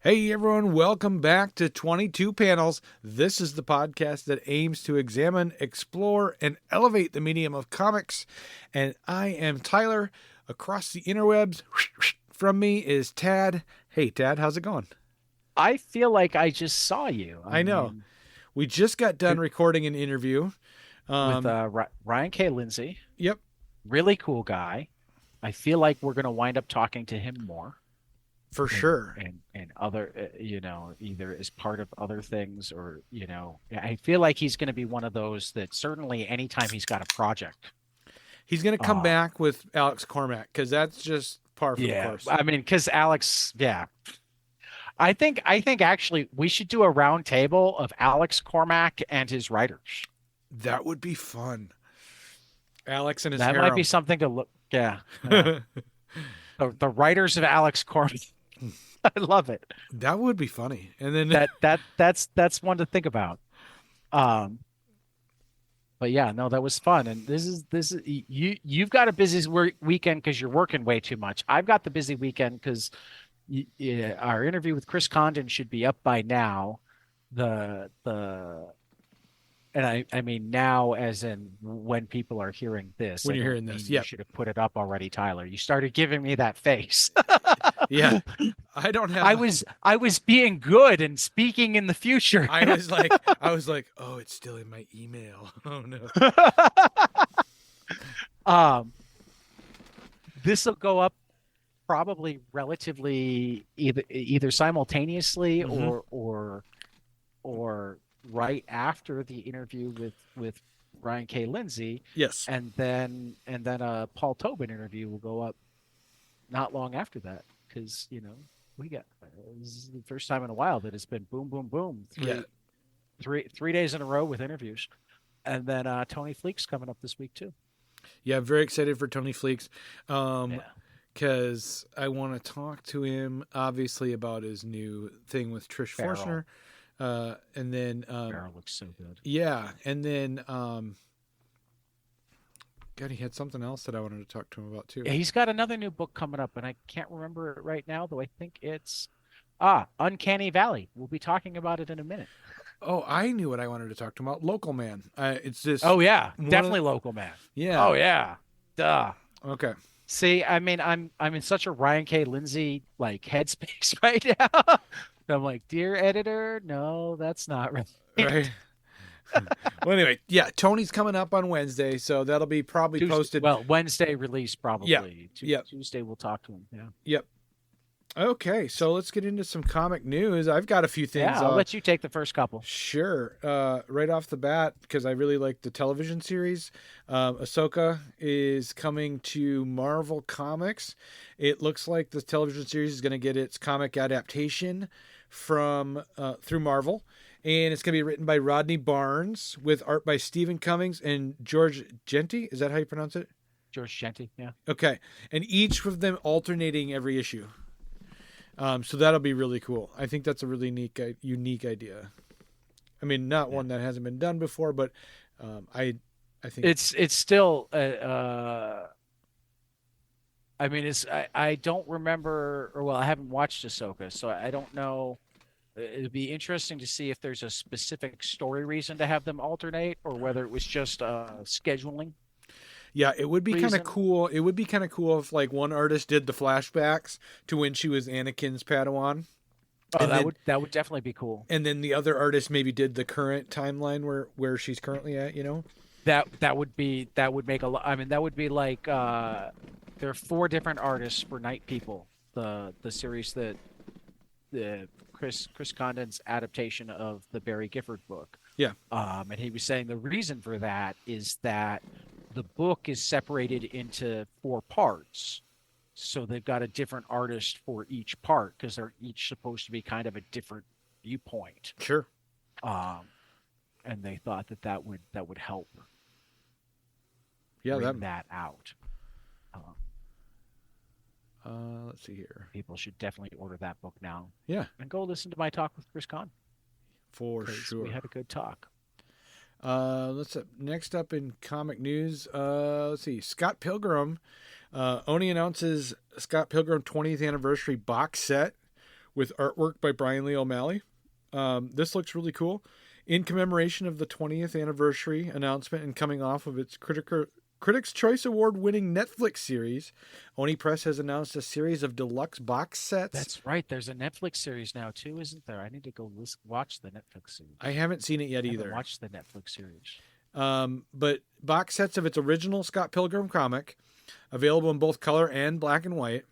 Hey everyone, welcome back to 22 Panels. This is the podcast that aims to examine, explore, and elevate the medium of comics. And I am Tyler. Across the interwebs from me is Tad. Hey Tad, how's it going? I feel like I just saw you. I know. We just got done recording an interview. With Ryan K. Lindsay, Yep. really cool guy. I feel like we're going to wind up talking to him more. For sure. And other, either as part of other things or, I feel like he's going to be one of those that certainly anytime he's got a project. He's going to come back with Alex Cormack because that's just par for the course. I mean, because Alex, I think actually we should do a round table of Alex Cormack and his writers. That would be fun. Alex and his That harem. might be something to look. Yeah. The writers of Alex Cormack. I love it. That would be funny. And then that's one to think about. But yeah, no, that was fun. And this is you've got a busy weekend because you're working way too much. I've got the busy weekend because our interview with Chris Condon should be up by now. And I mean now as in when people are hearing this. When you're hearing this, you should have put it up already, Tyler. You started giving me that face. Yeah. I don't have I was being good and speaking in the future. I was like, oh, it's still in my email. Oh no. This will go up probably relatively either simultaneously or right after the interview with Ryan K. Lindsay. Yes. And then a Paul Tobin interview will go up not long after that because we got this is the first time in a while that it's been boom boom boom three days in a row with interviews. And then Tony Fleek's coming up this week too. Yeah, I'm very excited for Tony Fleek's. Because I want to talk to him, obviously, about his new thing with Trish Forstner. And then Farrell looks so good. Yeah, and then God, he had something else that I wanted to talk to him about too. Yeah, he's got another new book coming up, and I can't remember it right now, though I think it's Uncanny Valley. We'll be talking about it in a minute. Oh, I knew what I wanted to talk to him about. Local Man. It's just definitely Local Man. Yeah. Oh yeah. Duh. Okay. See, I mean, I'm in such a Ryan K. Lindsay like headspace right now. I'm like, dear editor, no, that's not right. Well, anyway, yeah, Tony's coming up on Wednesday, so that'll be probably posted. Well, Wednesday release probably. Yeah. Tuesday we'll talk to him. Yeah. Yep. Okay, so let's get into some comic news. I've got a few things. Yeah, I'll let you take the first couple. Sure. Right off the bat, because I really like the television series, Ahsoka is coming to Marvel Comics. It looks like the television series is going to get its comic adaptation from through Marvel, and it's going to be written by Rodney Barnes with art by Stephen Cummings and George Genti. Is that how you pronounce it? George Genti, yeah. Okay, and each of them alternating every issue. So that'll be really cool. I think that's a really unique idea. I mean, not one that hasn't been done before, but I think it's still. I mean, I don't remember, or well, I haven't watched Ahsoka, so I don't know. It'd be interesting to see if there's a specific story reason to have them alternate, or whether it was just scheduling. Yeah, it would be kind of cool. It would be kind of cool if like one artist did the flashbacks to when she was Anakin's Padawan. Oh, that would definitely be cool. And then the other artist maybe did the current timeline where she's currently at. That would make a lot. I mean, that would be like there are 4 different artists for Night People, the series that the Chris Condon's adaptation of the Barry Gifford book. Yeah. And he was saying the reason for that is that the book is separated into 4 parts. So they've got a different artist for each part because they're each supposed to be kind of a different viewpoint. Sure. And they thought that would help. Yeah, bring that out. Let's see here. People should definitely order that book now. Yeah. And go listen to my talk with Chris Condon. For sure. We had a good talk. Next up in comic news, let's see. Scott Pilgrim. Oni announces Scott Pilgrim 20th anniversary box set with artwork by Brian Lee O'Malley. This looks really cool. In commemoration of the 20th anniversary announcement and coming off of its Critics' Choice Award-winning Netflix series, Oni Press has announced a series of deluxe box sets. That's right. There's a Netflix series now too, isn't there? I need to go watch the Netflix series. I haven't seen it yet either. I haven't watched the Netflix series. But box sets of its original Scott Pilgrim comic, available in both color and black and white,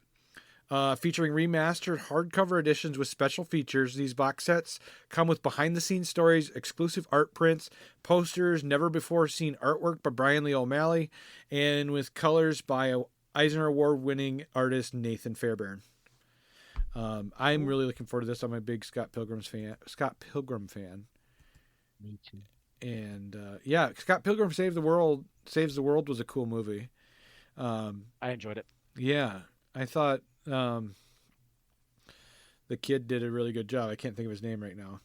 featuring remastered hardcover editions with special features. These box sets come with behind-the-scenes stories, exclusive art prints, posters, never-before-seen artwork by Brian Lee O'Malley, and with colors by Eisner Award-winning artist Nathan Fairbairn. I'm really looking forward to this. I'm a big Scott Pilgrim fan. Me too. And yeah, Scott Pilgrim Saves the World was a cool movie. I enjoyed it. Yeah, I thought the kid did a really good job. I can't think of his name right now.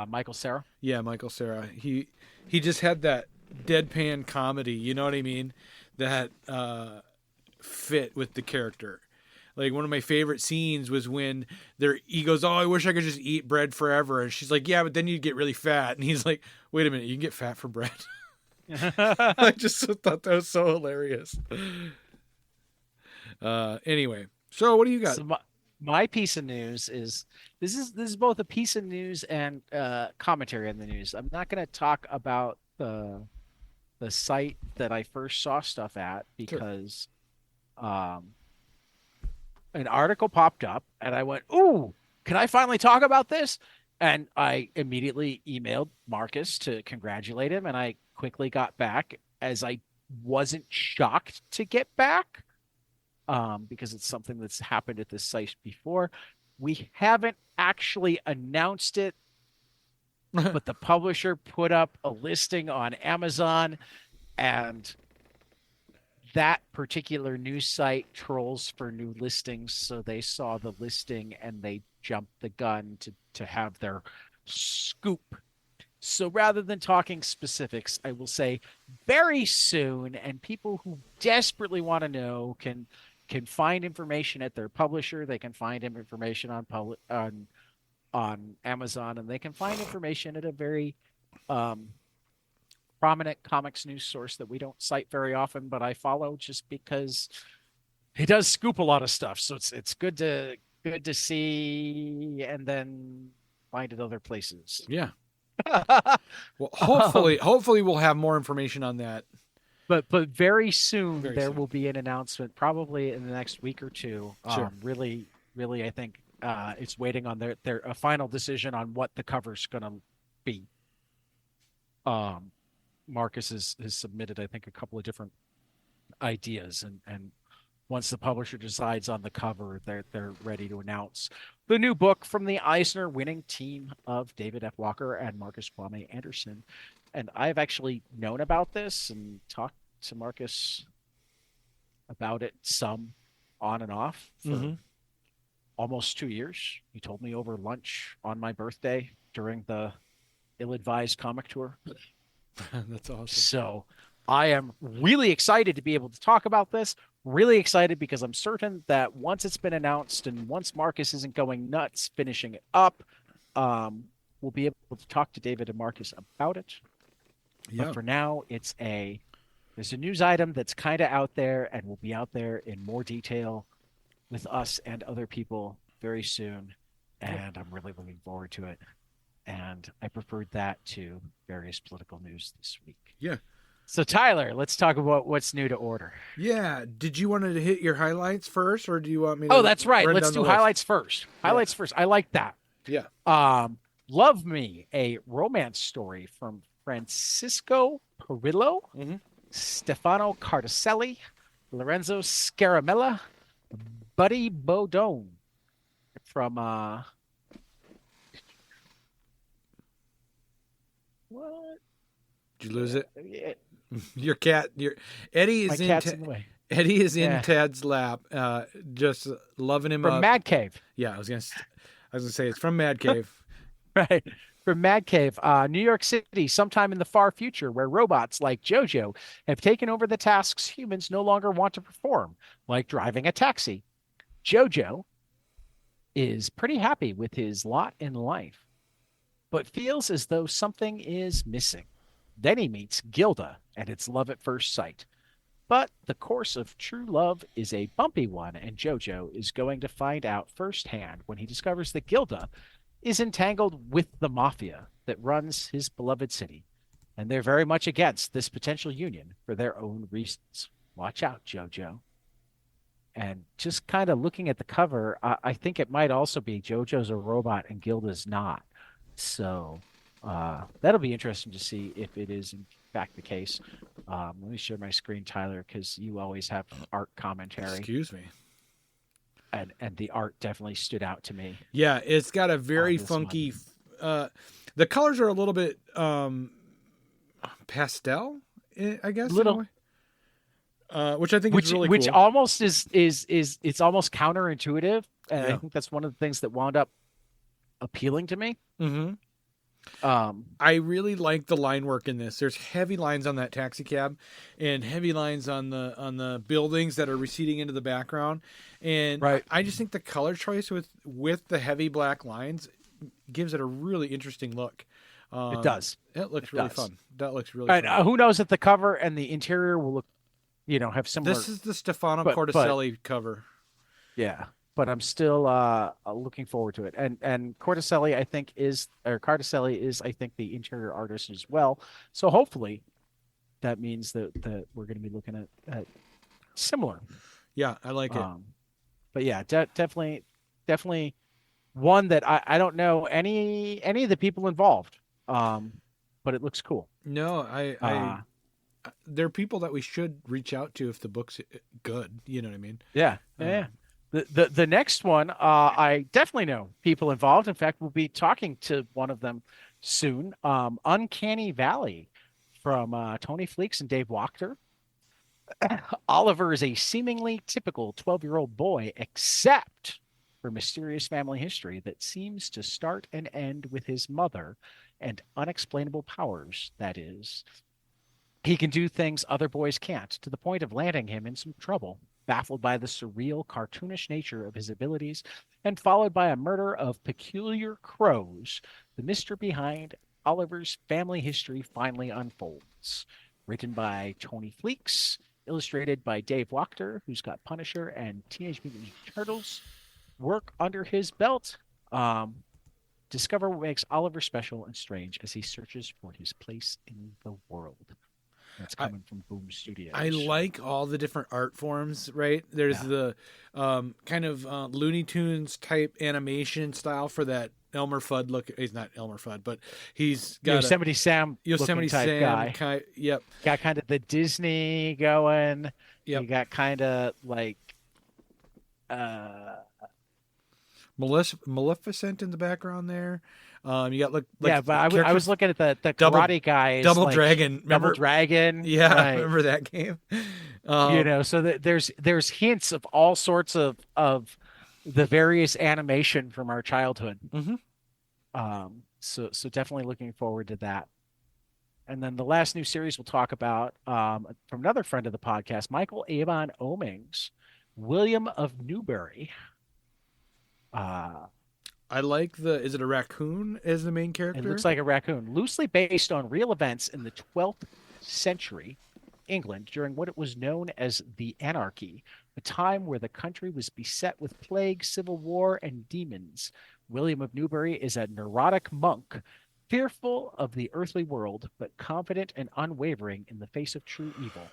Michael Cera. Yeah, Michael Cera. He just had that deadpan comedy. You know what I mean? That fit with the character. Like, one of my favorite scenes was when he goes, "Oh, I wish I could just eat bread forever." And she's like, "Yeah, but then you'd get really fat." And he's like, "Wait a minute, you can get fat from bread?" I just thought that was so hilarious. Anyway, so what do you got? So my piece of news is this is both a piece of news and commentary on the news. I'm not going to talk about the site that I first saw stuff at because an article popped up and I went, "Ooh, can I finally talk about this?" And I immediately emailed Marcus to congratulate him, and I quickly got back as I wasn't shocked to get back. Because it's something that's happened at this site before. We haven't actually announced it, but the publisher put up a listing on Amazon, and that particular news site trolls for new listings, so they saw the listing and they jumped the gun to have their scoop. So rather than talking specifics, I will say very soon, and people who desperately want to know can find information at their publisher. They can find information on Amazon, and they can find information at a very prominent comics news source that we don't cite very often, but I follow just because he does scoop a lot of stuff. So it's good to see and then find it other places. Yeah. Well, hopefully we'll have more information on that. But very soon there will be an announcement, probably in the next week or two. Sure. Really, I think it's waiting on their a final decision on what the cover's going to be. Marcus has submitted, I think, a couple of different ideas, and once the publisher decides on the cover, they're ready to announce the new book from the Eisner winning team of David F. Walker and Marcus Kwame Anderson. And I've actually known about this and talked to Marcus about it some on and off for almost 2 years. He told me over lunch on my birthday during the ill-advised comic tour. That's awesome. So I am really excited to be able to talk about this. Really excited because I'm certain that once it's been announced and once Marcus isn't going nuts finishing it up, we'll be able to talk to David and Marcus about it. Yeah. But for now, there's a news item that's kind of out there and will be out there in more detail with us and other people very soon. And I'm really looking forward to it. And I preferred that to various political news this week. Yeah. So Tyler, let's talk about what's new to order. Yeah. Did you want to hit your highlights first, or do you want me to? Oh, that's right. Let's do highlights first. Highlights first. I like that. Yeah. Love Me, a romance story from Francisco Perillo, Stefano Cardacelli, Lorenzo Scaramella, Buddy Bodone from what? Did you lose it? Your cat, Eddie is in the way. Eddie is in Ted's lap, just loving him from up. Mad Cave. Yeah, I was gonna say it's from Mad Cave. Right. From Mad Cave, New York City, sometime in the far future, where robots like Jojo have taken over the tasks humans no longer want to perform, like driving a taxi. Jojo is pretty happy with his lot in life, but feels as though something is missing. Then he meets Gilda, and it's love at first sight. But the course of true love is a bumpy one, and Jojo is going to find out firsthand when he discovers that Gilda is entangled with the mafia that runs his beloved city. And they're very much against this potential union for their own reasons. Watch out, Jojo. And just kind of looking at the cover, I think it might also be Jojo's a robot and Gilda's not. So that'll be interesting to see if it is in fact the case. Let me share my screen, Tyler, because you always have art commentary. Excuse me. And the art definitely stood out to me. Yeah, it's got a very funky. The colors are a little bit pastel, I guess. Little. Which I think is really cool. Which almost is it's almost counterintuitive, and I think that's one of the things that wound up appealing to me. Mm-hmm. I really like the line work in this. There's heavy lines on that taxi cab, and heavy lines on the buildings that are receding into the background, and right. I just think the color choice with the heavy black lines gives it a really interesting look. It does. It looks really fun. That looks really fun. Who knows if the cover and the interior will look, have similar. This is the Stefano Corticelli cover. Yeah, but I'm still looking forward to it. And Corticelli, Carticelli is, I think, the interior artist as well. So hopefully that means that we're going to be looking at similar. Yeah, I like it. But yeah, definitely one that I don't know any of the people involved. But it looks cool. No, there are people that we should reach out to if the book's good. You know what I mean? Yeah. Yeah. The next one, I definitely know people involved. In fact, we'll be talking to one of them soon. Uncanny Valley from Tony Fleeks and Dave Wachter. Oliver is a seemingly typical 12-year-old boy, except for mysterious family history that seems to start and end with his mother and unexplainable powers, that is. He can do things other boys can't, to the point of landing him in some trouble, baffled by the surreal, cartoonish nature of his abilities, and followed by a murder of peculiar crows. The mystery behind Oliver's family history finally unfolds. Written by Tony Fleeks, illustrated by Dave Wachter, who's got Punisher and Teenage Mutant Ninja Turtles work under his belt. Discover what makes Oliver special and strange as he searches for his place in the world. That's coming from Boom Studios. I like all the different art forms, right? There's the kind of Looney Tunes type animation style for that Elmer Fudd look. He's not Elmer Fudd, but he's got Yosemite Sam type guy. Yep. Got kind of the Disney going. Yep. You got kind of like Maleficent in the background there. You got but I was looking at the karate guys. Double Dragon. Remember? Double Dragon. Yeah, right. Remember that game? So there's hints of all sorts of the various animation from our childhood. Mm-hmm. So definitely looking forward to that. And then the last new series we'll talk about from another friend of the podcast, Michael Avon Oeming's William of Newbury. I like is it a raccoon as the main character? It looks like a raccoon. Loosely based on real events in the 12th century England during what it was known as the Anarchy, a time where the country was beset with plague, civil war, and demons. William of Newbury is a neurotic monk, fearful of the earthly world, but confident and unwavering in the face of true evil.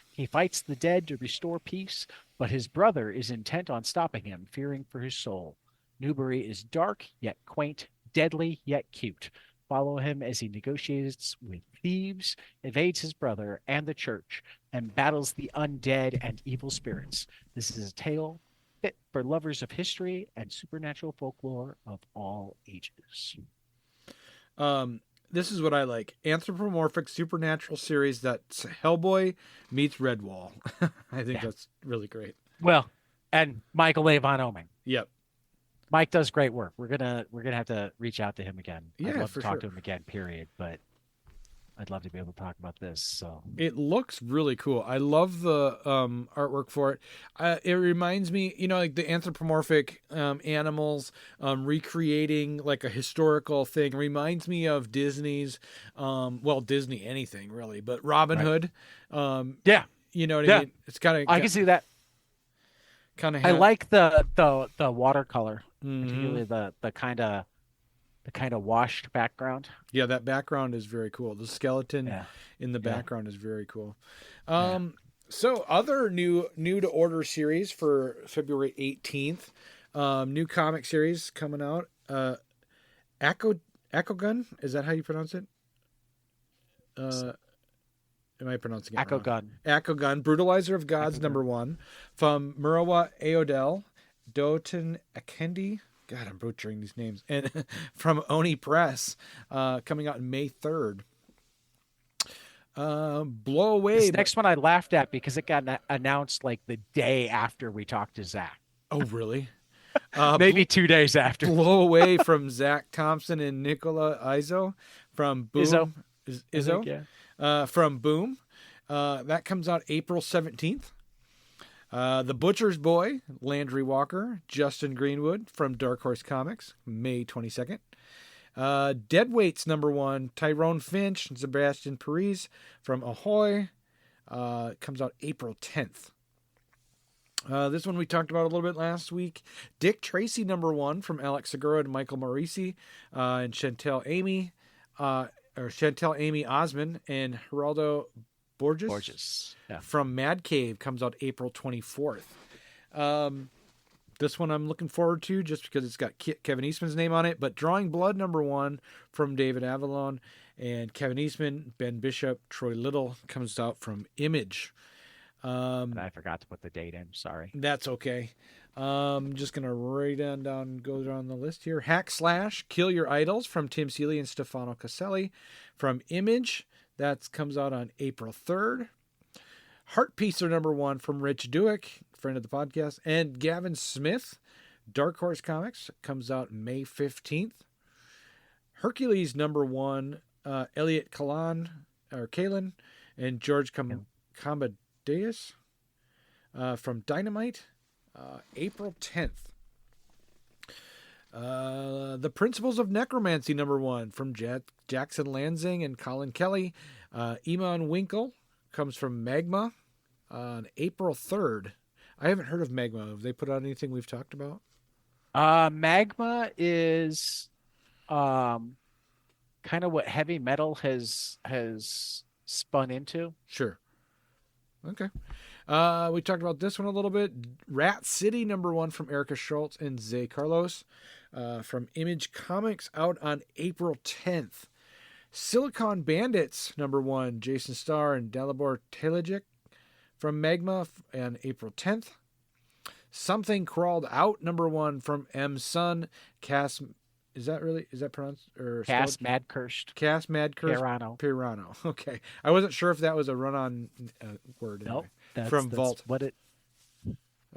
He fights the dead to restore peace, but his brother is intent on stopping him, fearing for his soul. Newbury is dark yet quaint, deadly yet cute. Follow him as he negotiates with thieves, evades his brother and the church, and battles the undead and evil spirits. This is a tale fit for lovers of history and supernatural folklore of all ages. This is what I like. Anthropomorphic supernatural series that's Hellboy meets Redwall. I think that's really great. Well, and Michael Avon Oeming. Yep. Mike does great work. We're gonna have to reach out to him again. Yeah, I'd love for to talk sure. to him again, period. But I'd love to be able to talk about this. So It looks really cool. I love the artwork for it. It reminds me, like the anthropomorphic animals recreating like a historical thing. Reminds me of Disney's, Disney anything really, but Robin right. Hood. Yeah, You know what I yeah, mean? It's kind I of can see that. kind I of. like the watercolor, Mm-hmm. particularly the kind of washed background. Yeah, that background is very cool. The skeleton Yeah, in the yeah, background is very cool. yeah. So other new to order series for February 18th. New comic series coming out. Echo Gun, is that how you pronounce it? Uh, am I pronouncing it Echo wrong? gun. Echo Gun, Brutalizer of Gods Echo gun. #1 from Murawa Aodel, Doten Akendi. God, I'm butchering these names. And from Oni Press, coming out May 3rd. Blow Away. This next one I laughed at because it got announced like the day after we talked to Zach. Oh, really? Maybe 2 days after. Blow Away from Zach Thompson and Nicola Izzo from Izzo, Boom. I think, Izzo? yeah. From Boom. That comes out April 17th. The Butcher's Boy, Landry Walker, Justin Greenwood from Dark Horse Comics, May 22nd. Deadweight's #1, Tyrone Finch, Sebastian Parise from Ahoy, comes out April 10th. This one we talked about a little bit last week. Dick Tracy #1 from Alex Segura and Michael Morisi, and Chantel Amy Osman and Geraldo Borges. Yeah. From Mad Cave, comes out April 24th. This one I'm looking forward to just because it's got Kevin Eastman's name on it. But Drawing Blood #1 from David Avalon and Kevin Eastman, Ben Bishop, Troy Little, comes out from Image. And I forgot to put the date in. Sorry. That's okay. Just gonna go down the list here. Hack Slash, Kill Your Idols from Tim Seeley and Stefano Caselli from Image. That comes out on April 3rd. Heart Piecer #1 from Rich Duick, friend of the podcast, and Gavin Smith, Dark Horse Comics, comes out May 15th. Hercules #1, Elliot Kalin and George Camadeus from Dynamite, April 10th. The Principles of Necromancy #1 from Jackson Lansing and Colin Kelly. Iman Winkle comes from Magma on April 3rd. I haven't heard of Magma. Have they put out anything we've talked about? Magma is kind of what heavy metal has spun into. Sure. Okay. We talked about this one a little bit. Rat City #1 from Erica Schultz and Zay Carlos from Image Comics, out on April 10th. Silicon Bandits #1, Jason Starr and Dalibor Telejic from Magma on April 10th. Something Crawled Out #1 from M. Sun, Cass. Is that pronounced or Cass spelled? Madkirst. Cass Madkirst Pirano. Okay, I wasn't sure if that was a run-on word. Nope. Anyway. From That's Vault. what it.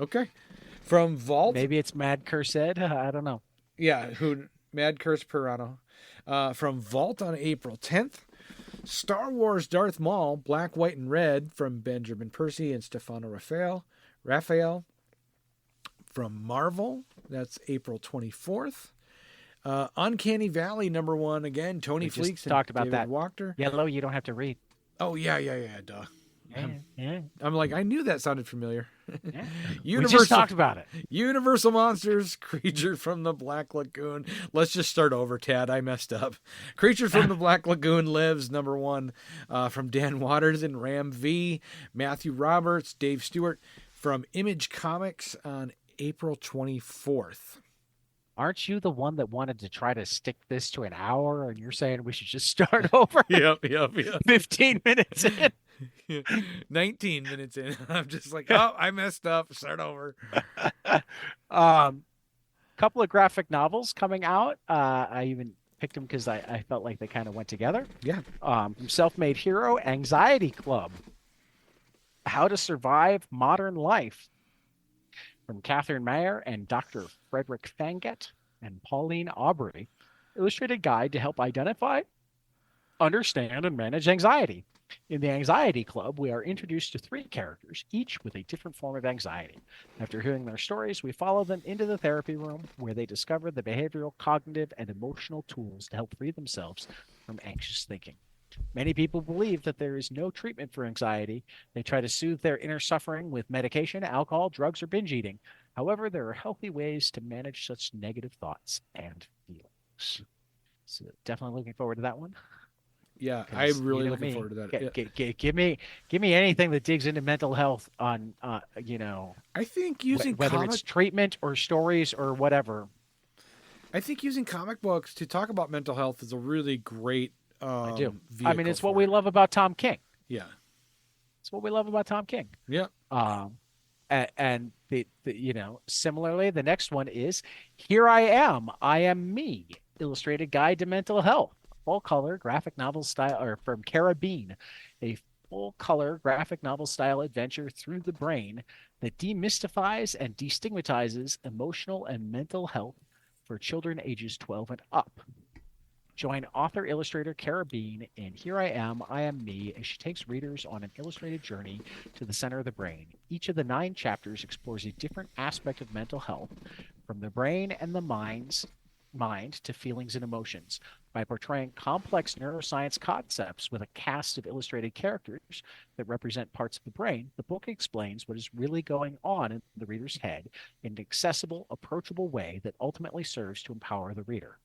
Okay, from Vault. Maybe it's Madkirst. I don't know. Yeah, Madkirst Pirano. From Vault on April 10th. Star Wars Darth Maul, Black, White, and Red from Benjamin Percy and Stefano Raphael. From Marvel, that's April 24th. Uncanny Valley #1 again, Tony Fleeks and talked about David that. Wachter. Yellow, you don't have to read. Oh yeah, duh. Yeah. I'm like, I knew that sounded familiar. Yeah. We just talked about it. Universal Monsters, Creature from the Black Lagoon. Let's just start over, Tad. I messed up. Creature from the Black Lagoon Lives #1 from Dan Waters and Ram V. Matthew Roberts, Dave Stewart from Image Comics on April 24th. Aren't you the one that wanted to try to stick this to an hour, and you're saying we should just start over? Yep. 15 minutes in. 19 minutes in. I'm just like, oh, I messed up. Start over. Couple of graphic novels coming out. I even picked them because I felt like they kind of went together. Yeah. From Self-Made Hero, Anxiety Club, How to Survive Modern Life, from Catherine Mayer and Dr. Frederick Fanget and Pauline Aubrey. Illustrated guide to help identify understand and manage anxiety. In the Anxiety Club, we are introduced to 3 characters, each with a different form of anxiety. After hearing their stories, we follow them into the therapy room where they discover the behavioral, cognitive, and emotional tools to help free themselves from anxious thinking. Many people believe that there is no treatment for anxiety. They try to soothe their inner suffering with medication, alcohol, drugs, or binge eating. However, there are healthy ways to manage such negative thoughts and feelings. So definitely looking forward to that one. Yeah, Because I'm you really know looking me, forward to that. Yeah. give me anything that digs into mental health on, I think using whether it's treatment or stories or whatever. I think using comic books to talk about mental health is a really great I do. I mean, vehicle it's what for we it. love about Tom King. Yeah. It's what we love about Tom King. Yeah. Um, and similarly, the next one is Here I Am, I Am Me, Illustrated Guide to Mental Health, full color graphic novel style, or from Carabine, a full color graphic novel style adventure through the brain that demystifies and destigmatizes emotional and mental health for children ages 12 and up. Join author illustrator Cara Bean in Here I Am Me, as she takes readers on an illustrated journey to the center of the brain. Each of the 9 chapters explores a different aspect of mental health, from the brain and the mind to feelings and emotions. By portraying complex neuroscience concepts with a cast of illustrated characters that represent parts of the brain, the book explains what is really going on in the reader's head in an accessible, approachable way that ultimately serves to empower the reader.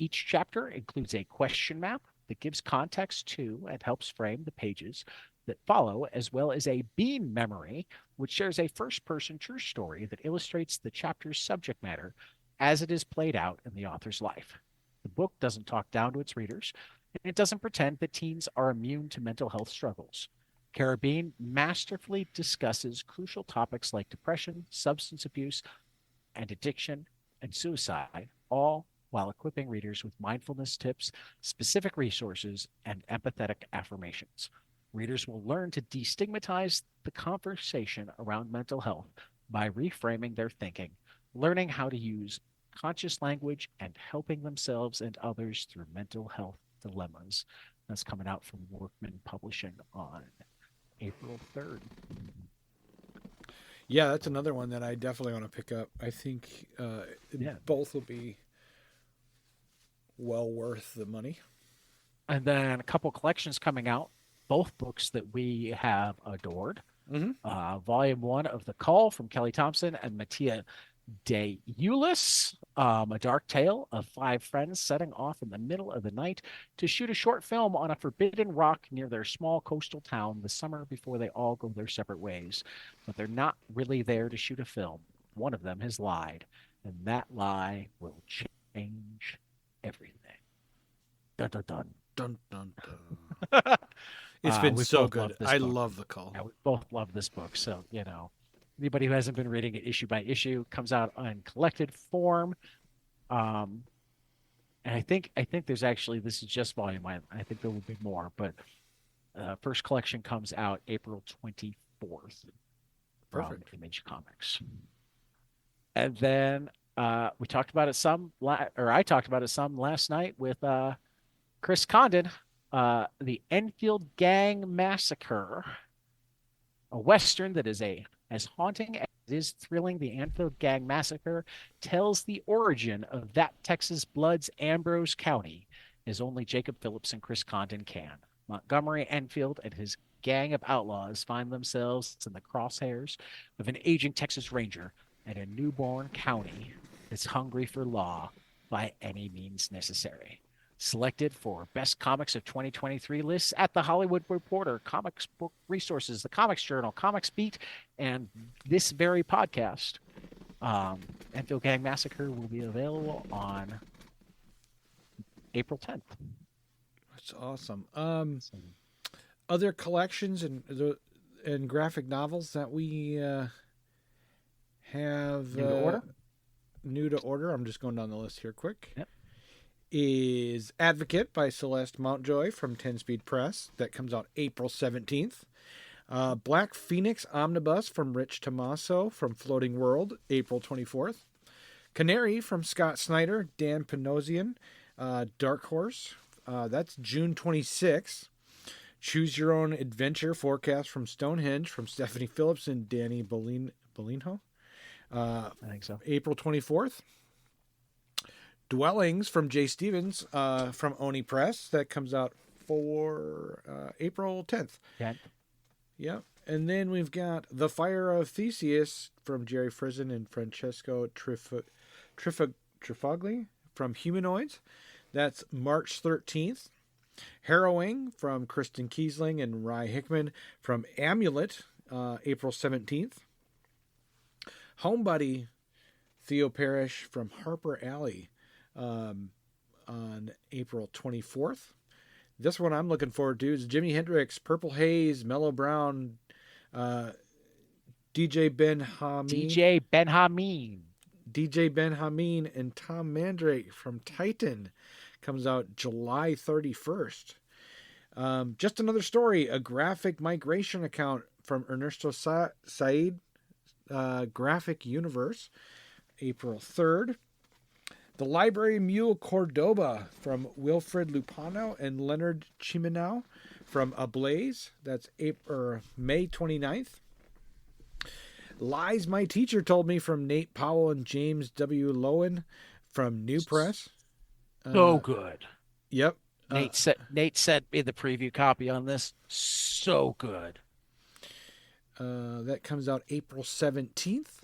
Each chapter includes a question map that gives context to and helps frame the pages that follow, as well as a beam memory, which shares a first person true story that illustrates the chapter's subject matter as it is played out in the author's life. The book doesn't talk down to its readers, and it doesn't pretend that teens are immune to mental health struggles. Carabine masterfully discusses crucial topics like depression, substance abuse, and addiction, and suicide, all while equipping readers with mindfulness tips, specific resources, and empathetic affirmations. Readers will learn to destigmatize the conversation around mental health by reframing their thinking, learning how to use conscious language, and helping themselves and others through mental health dilemmas. That's coming out from Workman Publishing on April 3rd. Yeah, that's another one that I definitely want to pick up. I think both will be well worth the money. And then a couple collections coming out, both books that we have adored. Mm-hmm. Volume 1 of The Call from Kelly Thompson and Mattia De Ulis, a dark tale of 5 friends setting off in the middle of the night to shoot a short film on a forbidden rock near their small coastal town the summer before they all go their separate ways. But they're not really there to shoot a film. One of them has lied, and that lie will change everything. Dun dun dun. Dun dun dun. It's been so good. I love The Call. Yeah, we both love this book. So, anybody who hasn't been reading it issue by issue, comes out on collected form. And I think there's actually, this is just volume 1. I think there will be more, but first collection comes out April 24th from Image Comics. And then we talked about it I talked about it some last night with Chris Condon, the Enfield Gang Massacre, a Western that is as haunting as it is thrilling. The Enfield Gang Massacre tells the origin of that Texas Blood's Ambrose County as only Jacob Phillips and Chris Condon can. Montgomery Enfield and his gang of outlaws find themselves in the crosshairs of an aging Texas Ranger and a newborn county that's hungry for law by any means necessary. Selected for Best Comics of 2023 lists at The Hollywood Reporter, Comics Book Resources, The Comics Journal, Comics Beat, and this very podcast. Enfield Gang Massacre will be available on April 10th. That's awesome. Other collections and graphic novels that we have new to order. I'm just going down the list here quick. Yep. Is Advocate by Celeste Mountjoy from 10 Speed Press. That comes out April 17th. Black Phoenix Omnibus from Rich Tommaso from Floating World, April 24th. Canary from Scott Snyder, Dan Panosian, Dark Horse, That's June 26th. Choose Your Own Adventure Forecast from Stonehenge from Stephanie Phillips and Danny Bolinho. I think so. April 24th. Dwellings from Jay Stevens from Oni Press. That comes out for April 10th. Yeah. Yep. And then we've got The Fire of Theseus from Jerry Frizen and Francesco Trifagli from Humanoids. That's March 13th. Harrowing from Kristen Kiesling and Rye Hickman from Amulet, April 17th. Homebody, Theo Parrish from Harper Alley on April 24th. This one I'm looking forward to is Jimi Hendrix, Purple Haze, Mellow Brown, DJ Ben Hameen, and Tom Mandrake from Titan. Comes out July 31st. Just Another Story, a graphic migration account from Ernesto Said, Graphic Universe, April 3rd. The Library Mule Cordoba from Wilfred Lupano and Leonard Chiminau from Ablaze. That's May 29th. Lies My Teacher Told Me from Nate Powell and James W. Lowen from New Press. So good. Yep. Nate sent me the preview copy on this. So good. That comes out April 17th.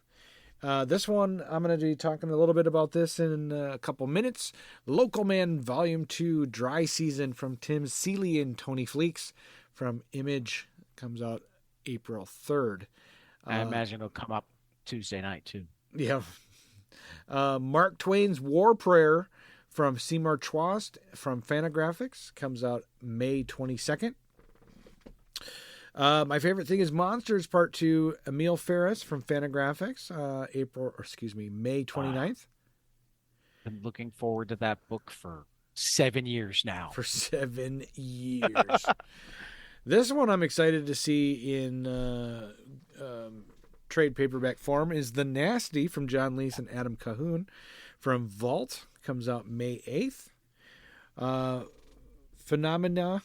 This one, I'm going to be talking a little bit about this in a couple minutes. Local Man Volume 2 Dry Season from Tim Seeley and Tony Fleeks from Image. Comes out April 3rd. I imagine it'll come up Tuesday night, too. Yeah. Mark Twain's War Prayer from Seymour Chwast from Fantagraphics comes out May 22nd. My favorite thing is Monsters Part 2, Emil Ferris from Fantagraphics, May 29th. Been looking forward to that book for 7 years now. For 7 years. This one I'm excited to see in trade paperback form is The Nasty from John Lees and Adam Cahoon from Vault. Comes out May 8th. Phenomena,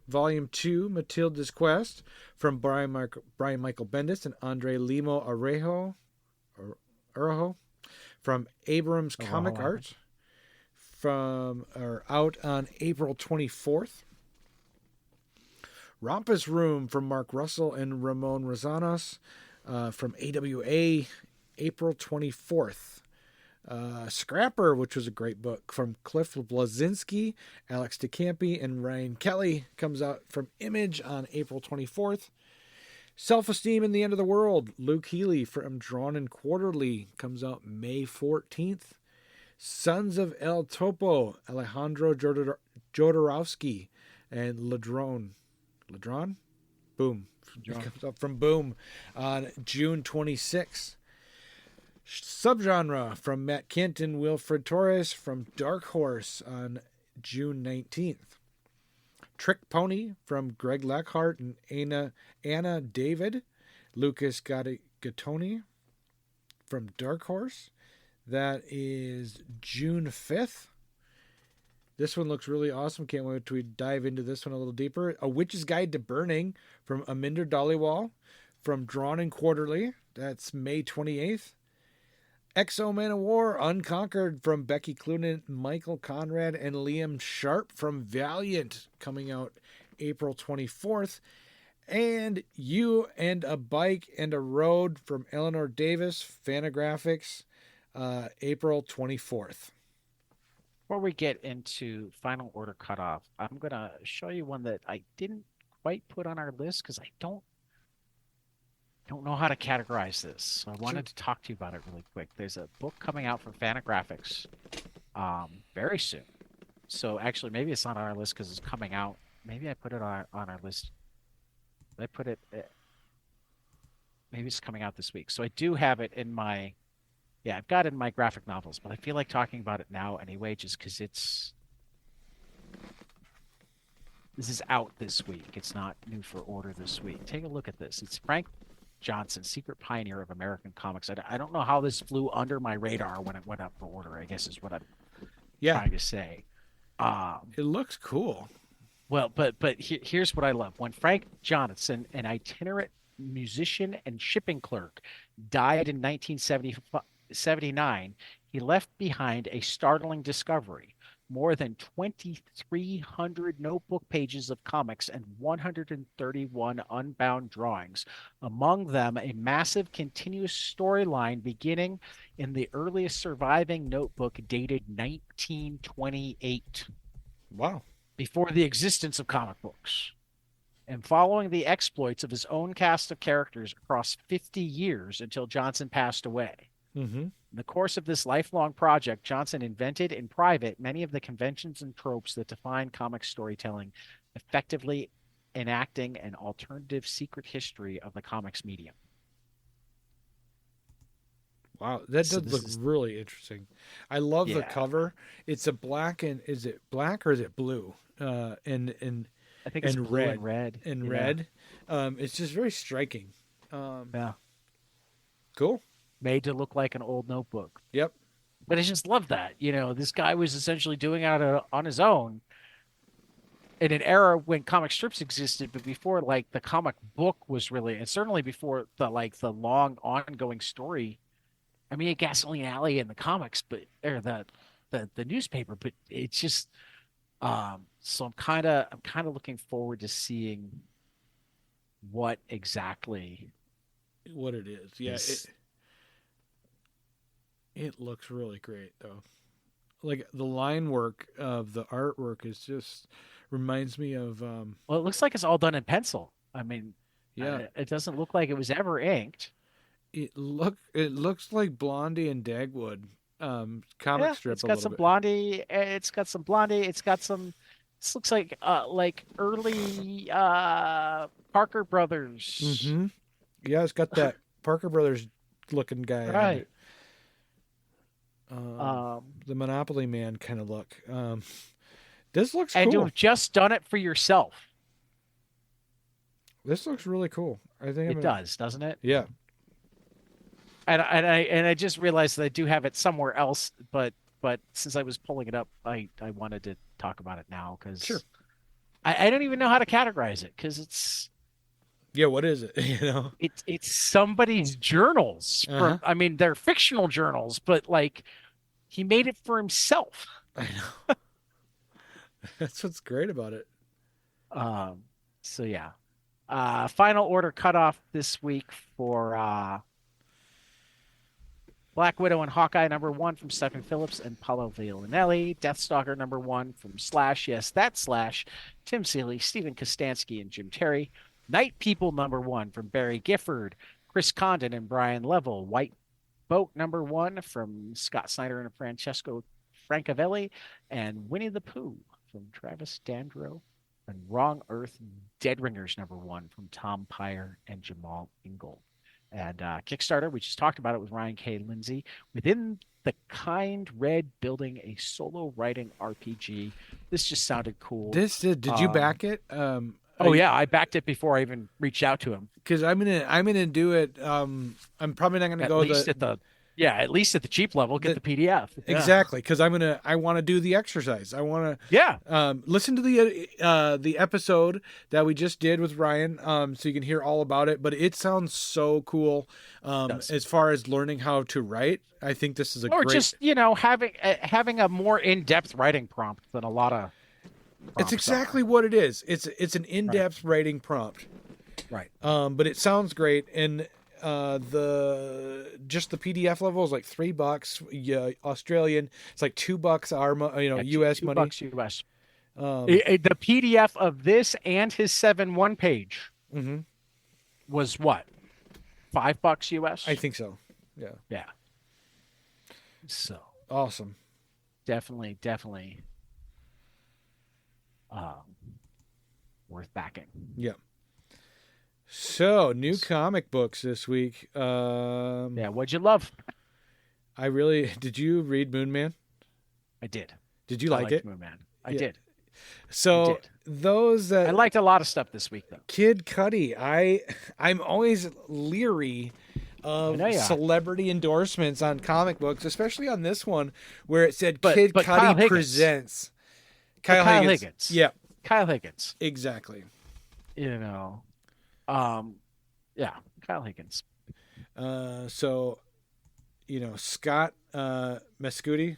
Volume 2, Matilda's Quest from Brian Michael Bendis and Andre Limo Arajo from Abrams Comic Art out on April 24th. Rompus Room from Mark Russell and Ramon Rosanos from AWA, April 24th. Scrapper, which was a great book from Cliff Blazinski, Alex DeCampi, and Ryan Kelly, comes out from Image on April 24th. Self-Esteem and the End of the World, Luke Healy from Drawn and Quarterly, comes out May 14th. Sons of El Topo, Alejandro Jodorowsky and Ladron? Boom. It comes out from Boom on June 26th. Subgenre from Matt Kent and Wilfred Torres from Dark Horse on June 19th. Trick Pony from Greg Lockhart and Anna David. Lucas Gattoni from Dark Horse. That is June 5th. This one looks really awesome. Can't wait till we dive into this one a little deeper. A Witch's Guide to Burning from Aminder Dhaliwal from Drawn and Quarterly. That's May 28th. Exo Man of War Unconquered from Becky Cloonan, Michael Conrad, and Liam Sharp from Valiant, coming out April 24th. And You and a Bike and a Road from Eleanor Davis, Fantagraphics, April 24th. Before we get into final order cutoff, I'm going to show you one that I didn't quite put on our list because I don't know how to categorize this. So I wanted to talk to you about it really quick. There's a book coming out from Fantagraphics very soon. So actually, maybe it's not on our list because it's coming out. Maybe I put it on our list. I put it. Maybe it's coming out this week. So I do have it in my. Yeah, I've got it in my graphic novels, but I feel like talking about it now anyway, just because this is out this week. It's not new for order this week. Take a look at this. It's Frank Johnson, Secret Pioneer of American Comics. I don't know how this flew under my radar when it went up for order, I guess is what I'm trying to say. It looks cool. Well, but here's what I love. When Frank Johnson, an itinerant musician and shipping clerk, died in 1979, he left behind a startling discovery. More than 2,300 notebook pages of comics and 131 unbound drawings. Among them, a massive continuous storyline beginning in the earliest surviving notebook dated 1928, Wow. before the existence of comic books, and following the exploits of his own cast of characters across 50 years until Johnson passed away. Mm-hmm. In the course of this lifelong project, Johnson invented in private many of the conventions and tropes that define comic storytelling, effectively enacting an alternative secret history of the comics medium. Wow, that So does this look is really interesting. I love the yeah, cover. It's a black and is it black or is it blue? And I think it's and blue red and red. and Yeah. red. It's just very striking. Yeah. Cool. Made to look like an old notebook. Yep. But I just love that. This guy was essentially doing it on his own in an era when comic strips existed, but before like the comic book was really, and certainly before the long ongoing story. I mean, Gasoline Alley in the comics, but or the newspaper, but it's just so I'm kind of looking forward to seeing what exactly What it is. Yeah, is. it looks really great though. Like the line work of the artwork is just reminds me of Well, it looks like it's all done in pencil. I mean, yeah. it doesn't look like it was ever inked. It looks like Blondie and Dagwood comic strip It's a got little some bit. Blondie. It's got some Blondie. It's got some. This looks like early Parker Brothers. Mm-hmm. Yeah, it's got that Parker Brothers looking guy on Right. it. The Monopoly Man kind of look. This looks And to cool. have just done it for yourself. This looks really cool. I think It does, doesn't it? Yeah. And I just realized that I do have it somewhere else, but since I was pulling it up, I wanted to talk about it now because Sure. I don't even know how to categorize it because it's Yeah. What is it? You know. it's somebody's journals Uh-huh. I mean they're fictional journals, but like he made it for himself. I know. That's what's great about it. So yeah. Final order cutoff this week for Black Widow and Hawkeye #1 from Stephen Phillips and Paulo Villanelli. Deathstalker #1 from Slash, yes, that Slash, Tim Seeley, Stephen Kostansky, and Jim Terry. Night People #1 from Barry Gifford, Chris Condon, and Brian Level. White Boat #1 from Scott Snyder and Francesco Francavelli. And Winnie the Pooh from Travis Dandro. And Wrong Earth Dead Ringers #1 from Tom Pyre and Jamal Ingold. And Kickstarter, we just talked about it with Ryan K. Lindsay. Within the Kind Red building a solo writing RPG. This just sounded cool. Did you back it? Yeah, I backed it before I even reached out to him. Because I'm gonna do it. I'm probably not gonna go at least at the cheap level, get the PDF. Yeah. Exactly, because I want to do the exercise. I want to listen to the episode that we just did with Ryan, so you can hear all about it. But it sounds so cool. As far as learning how to write, I think this is great. Just having a more in-depth writing prompt than a lot of. It's exactly what it is. It's an in-depth writing prompt. Right. But it sounds great, and the PDF level is like $3. Yeah, Australian. It's like $2 our US money. $2 US. The PDF of this and his 7-1 page was what? $5 US. I think so. Yeah. Yeah. So awesome. Definitely. Worth backing. Yeah. So, new comic books this week. What'd you love? Did you read Moon Man? I did. Did you like it? Moon Man. I did. So, those that I liked a lot of stuff this week though. Kid Cudi, I'm always leery of celebrity endorsements on comic books, especially on this one where it said Kid Cudi presents. Kyle Higgins. Yeah, Kyle Higgins. exactly. You know, um, yeah, Kyle Higgins. So Scott Mescudi.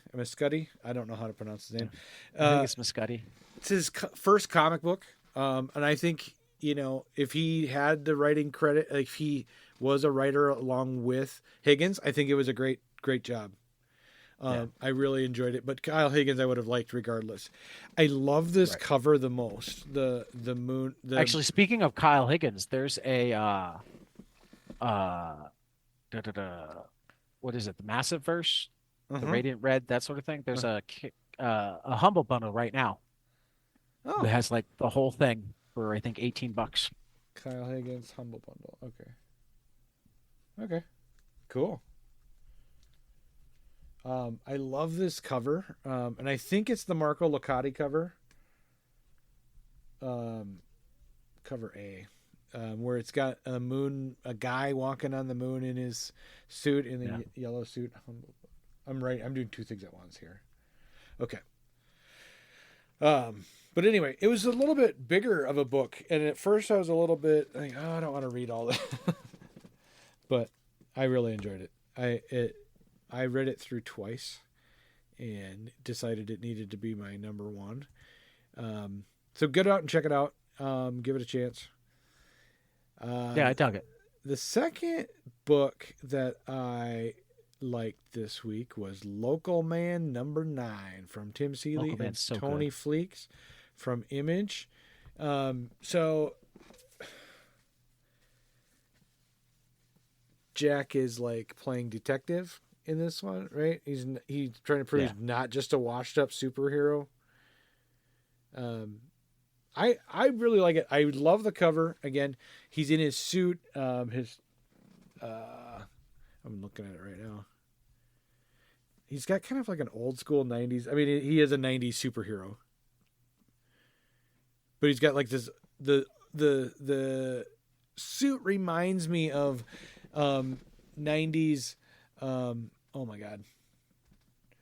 I don't know how to pronounce his name. I think it's Muscati. It's his first comic book, and I think if he had the writing credit, like if he was a writer along with Higgins, I think it was a great job. I really enjoyed it, but Kyle Higgins I would have liked regardless. I love this cover the most. The moon. Actually, speaking of Kyle Higgins, there's a what is it? The Massive Verse, the Radiant Red, that sort of thing. There's a Humble bundle right now. Oh, it has like the whole thing for I think $18. Kyle Higgins Humble bundle. Okay, cool. I love this cover, and I think it's the Marco Licati cover. Cover A, where it's got a guy walking on the moon in his suit, in the yellow suit. I'm doing two things at once here. Okay. But anyway, it was a little bit bigger of a book, and at first I was a little bit like, oh, I don't want to read all that, but I really enjoyed it. I read it through twice and decided it needed to be my number one. So get out and check it out. Give it a chance. I dug it. The second book that I liked this week was Local Man number 9 from Tim Seeley and Tony Fleeks from Image. So Jack is like playing detective in this one, right? He's trying to prove he's not just a washed up superhero. I really like it. I love the cover. Again, he's in his suit. I'm looking at it right now. He's got kind of like an old school 90s. I mean, he is a 90s superhero. But he's got like this the suit reminds me of 90s oh my god.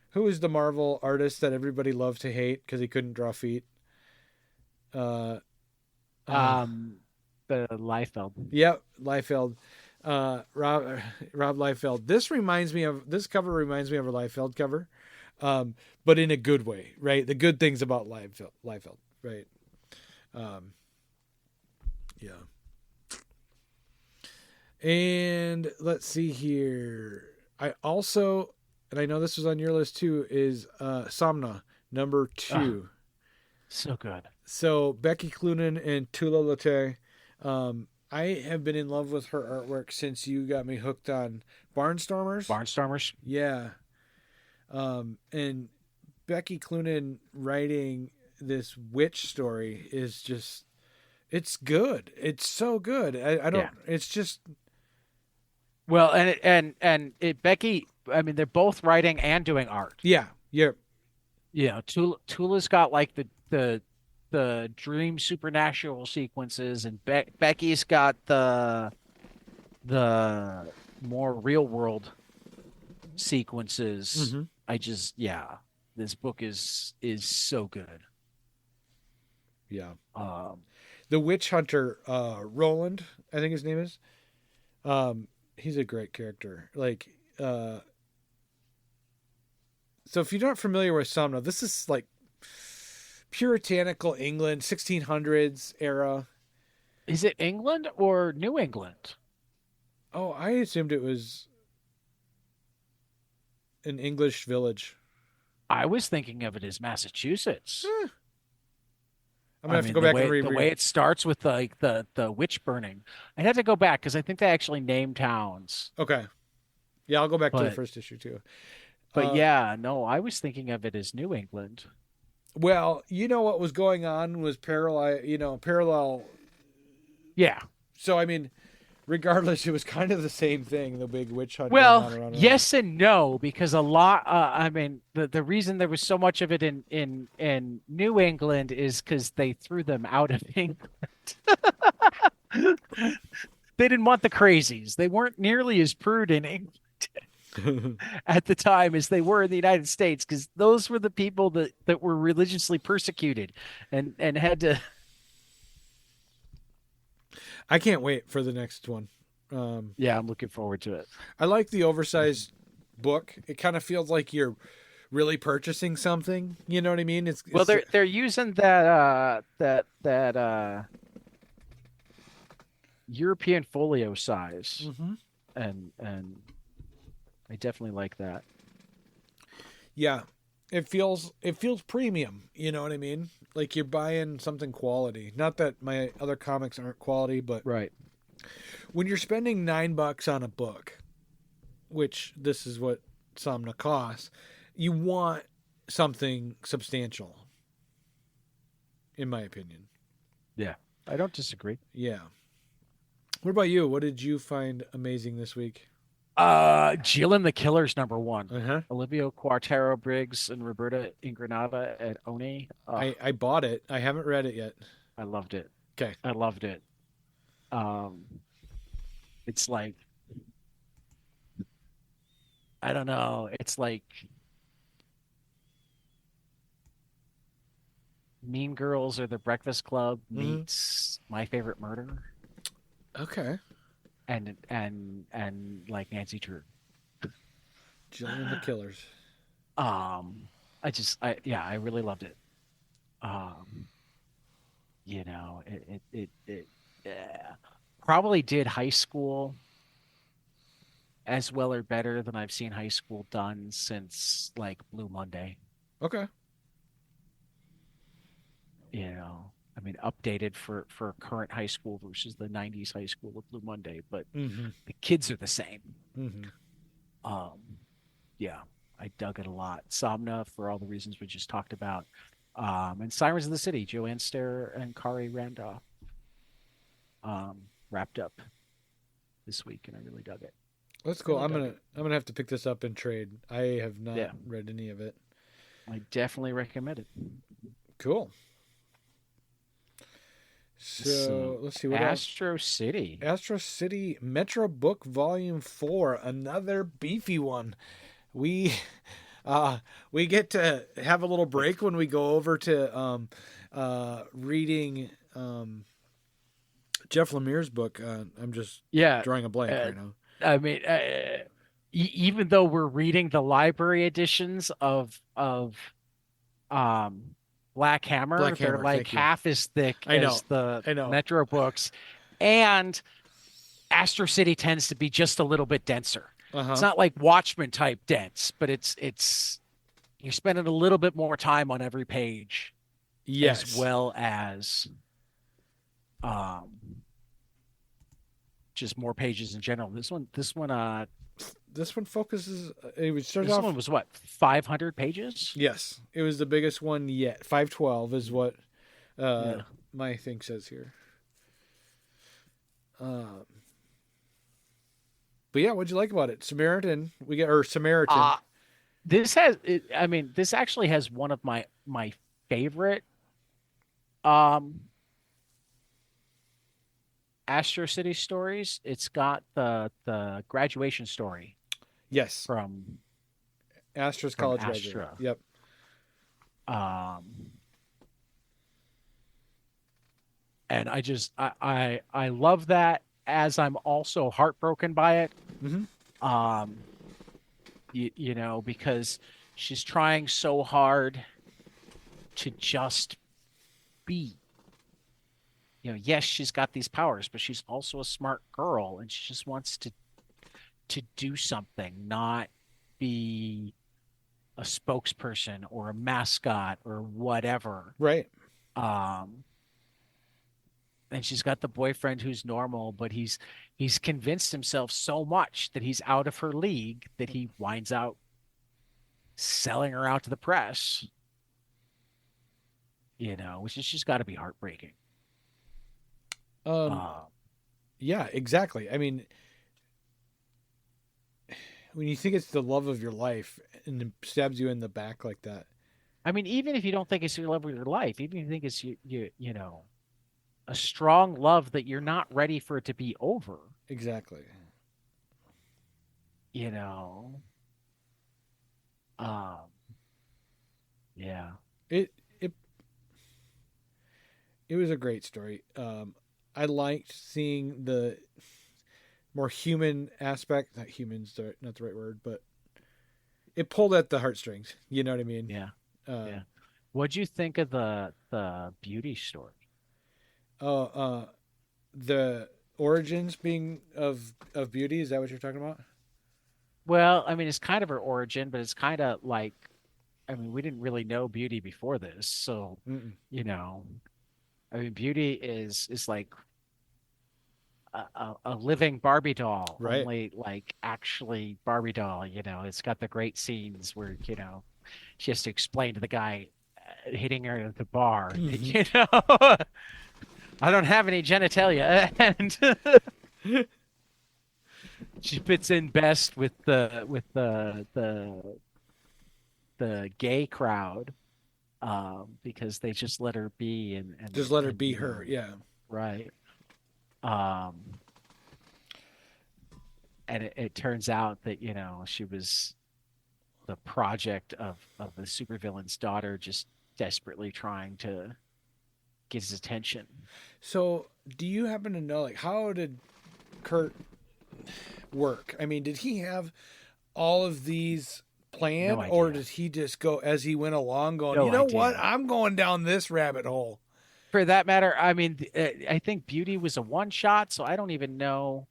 Who is the Marvel artist that everybody loved to hate because he couldn't draw feet? The Liefeld. Yep, Liefeld. Rob Liefeld. This cover reminds me of a Liefeld cover, but in a good way, right? The good things about Liefeld, right? Yeah. And let's see here. I also, and I know this was on your list too, is Somna number 2. So good. So Becky Cloonan and Tula Lotay. I have been in love with her artwork since you got me hooked on Barnstormers. Yeah. And Becky Cloonan writing this witch story is just, it's good. It's so good. It's just. Well, and Becky, I mean, they're both writing and doing art. Yeah. Yeah. Tula's got like the dream supernatural sequences, and Becky's got the more real world sequences. Mm-hmm. This book is so good. Yeah. The witch hunter, Roland, I think his name is. He's a great character. Like, so if you're not familiar with Somna, this is like puritanical England, 1600s era. Is it England or New England? Oh, I assumed it was an English village. I was thinking of it as Massachusetts. I'm gonna have to go back and reread the way it starts with the witch burning. I'd have to go back because I think they actually name towns. Okay, yeah, I'll go back to the first issue too. But I was thinking of it as New England. Well, what was going on was parallel. Yeah. So I mean, regardless, it was kind of the same thing. The big witch hunt. Well, yes and no, because a lot. I mean, the reason there was so much of it in New England is because they threw them out of England. They didn't want the crazies. They weren't nearly as prude in England. at the time as they were in the United States, because those were the people that were religiously persecuted and had to. I can't wait for the next one. Yeah, I'm looking forward to it. I like the oversized book. It kind of feels like you're really purchasing something. You know what I mean? Well, It's they're using that European folio size, Mhm. and I definitely like that. Yeah. It feels premium, you know what I mean? Like you're buying something quality. Not that my other comics aren't quality, but Right. when you're spending $9 on a book, which this is what Somna costs, you want something substantial, in my opinion. Yeah, I don't disagree. Yeah. What about you? What did you find amazing this week? Jill and the Killers #1. Uh huh. Olivia Quartero Briggs and Roberta Ingranata at Oni. I bought it. I haven't read it yet. I loved it. Okay. I loved it. Um, it's like, I don't know. It's like Mean Girls or The Breakfast Club Hmm. meets My Favorite Murder Okay. and like Nancy Drew. Jill and the Killers. I really loved it. Um, it probably did high school as well or better than I've seen high school done since like Blue Monday. Okay. I mean, updated for current high school versus the '90s high school with Blue Monday, but Mm-hmm. the kids are the same. Mm-hmm. Um, yeah, I dug it a lot. Somna for all the reasons we just talked about. And Sirens of the City, Joanne Stair and Kari Randolph, wrapped up this week, and I really dug it. That's cool. Really I'm dug gonna it. I'm gonna have to pick this up and trade. I have not Yeah, read any of it. I definitely recommend it. Cool. So So, let's see what else. Astro City. Astro City Metrobook Volume 4, another beefy one. We we get to have a little break when we go over to reading Jeff Lemire's book. I'm just Yeah, drawing a blank uh, right now. I mean, even though we're reading the library editions of um Black Hammer, Black they're Hammer, like thank you. half as thick I know. as the I know. Metro books, and Astro City tends to be just a little bit denser. It's Uh-huh. not like Watchmen type dense, but it's you're spending a little bit more time on every page, as Yes. well as um just more pages in general. This one focuses it starts This off. one was what, 500 pages? Yes, it was the biggest one yet. 512 is what uh Yeah. my thing says here. Um But yeah, what'd you like about it? Samaritan. Uh I mean, this actually has one of my favorite um Astro City stories. It's got the graduation story Yes. from Astro's from college graduate. Astra. Yep. Um and I love that, as I'm also heartbroken by it. Mm-hmm. Um because she's trying so hard to just be. Yes, she's got these powers, but she's also a smart girl, and she just wants to do something, not be a spokesperson or a mascot or whatever. Right. Um, and she's got the boyfriend who's normal, but he's convinced himself so much that he's out of her league that he winds out selling her out to the press. Which has just got to be heartbreaking. Um Uh, yeah, exactly. I mean, when you think it's the love of your life and it stabs you in the back like that. I mean, even if you don't think it's your love of your life, even if you think it's a strong love that you're not ready for it to be over, Exactly. you know, um, yeah. It it it was a great story. I liked seeing the more human aspect. Not humans, not the right word, but it pulled at the heartstrings. You know what I mean? Yeah. Uh, Yeah. What'd you think of the beauty story? oh, the origins being of beauty. Is that what you're talking about? Well, I mean, it's kind of her origin, but it's kind of like, I mean, we didn't really know beauty before this, so Mm-mm. you know, I mean, beauty is like a living Barbie doll, Right. only like actually Barbie doll. It's got the great scenes where she has to explain to the guy hitting her at the bar that, Hmm. I don't have any genitalia, and she fits in best with the gay crowd, because they just let her be, Just let her and be her. Yeah. right. Um, and it turns out that she was the project of the supervillain's daughter, just desperately trying to get his attention. So, do you happen to know, like, how did Kurt work? I mean, did he have all of these No planned, or idea. did he just go as he went along, going, you No know what, idea. I'm going down this rabbit hole? For that matter, I mean, I think Beauty was a one shot, so I don't even know.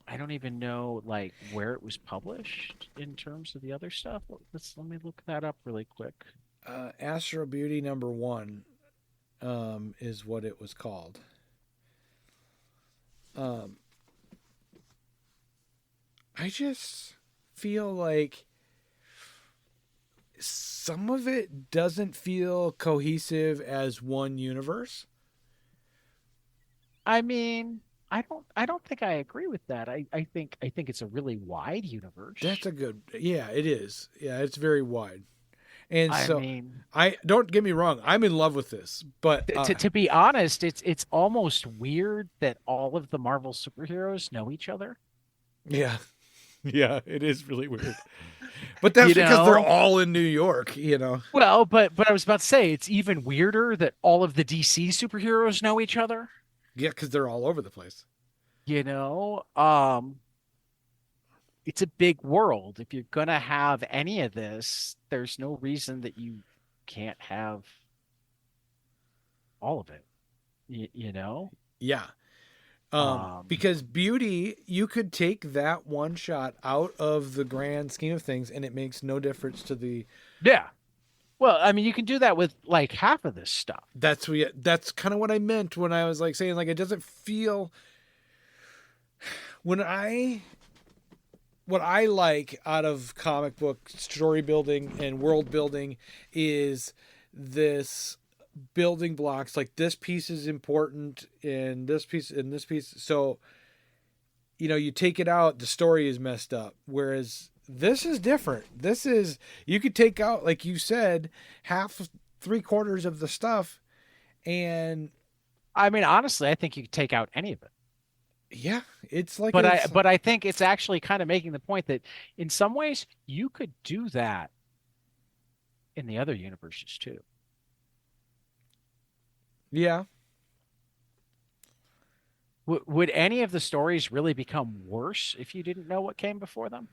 I don't even know like where it was published in terms of the other stuff. Let me look that up really quick. Astro Beauty number one is what it was called. Um, I just feel like some of it doesn't feel cohesive as one universe. I mean, I don't think I agree with that. I think it's a really wide That's universe. a good, yeah, it is. Yeah, it's very wide. And I so mean, I don't get me wrong, I'm in love with this, but to be honest, it's almost weird that all of the Marvel superheroes know each other. yeah, yeah, it is really weird. But that's You because they're know? all in New York. Well, but I was about to say it's even weirder that all of the DC superheroes know each other. Yeah, because they're all over the place. You know, it's a big world. If you're gonna have any of this, there's no reason that you can't have all of it. You know? Yeah. Um, Because beauty, you could take that one shot out of the grand scheme of things, and it makes no difference to the. yeah. Well, I mean, you can do that with like half of this stuff. That's kind of what I meant when I was like saying like it doesn't feel when I what I like out of comic book story building and world building is this building blocks like this piece is important and this piece. So, you take it out, the story is messed up. Whereas this is different. This is, you could take out, like you said, half, three quarters of the stuff. And I mean, honestly, I think you could take out any of it. yeah, it's like But I it's, but I think it's actually kind of making the point that in some ways you could do that in the other universes too. yeah. Would any of the stories really become worse if you didn't know what came before them?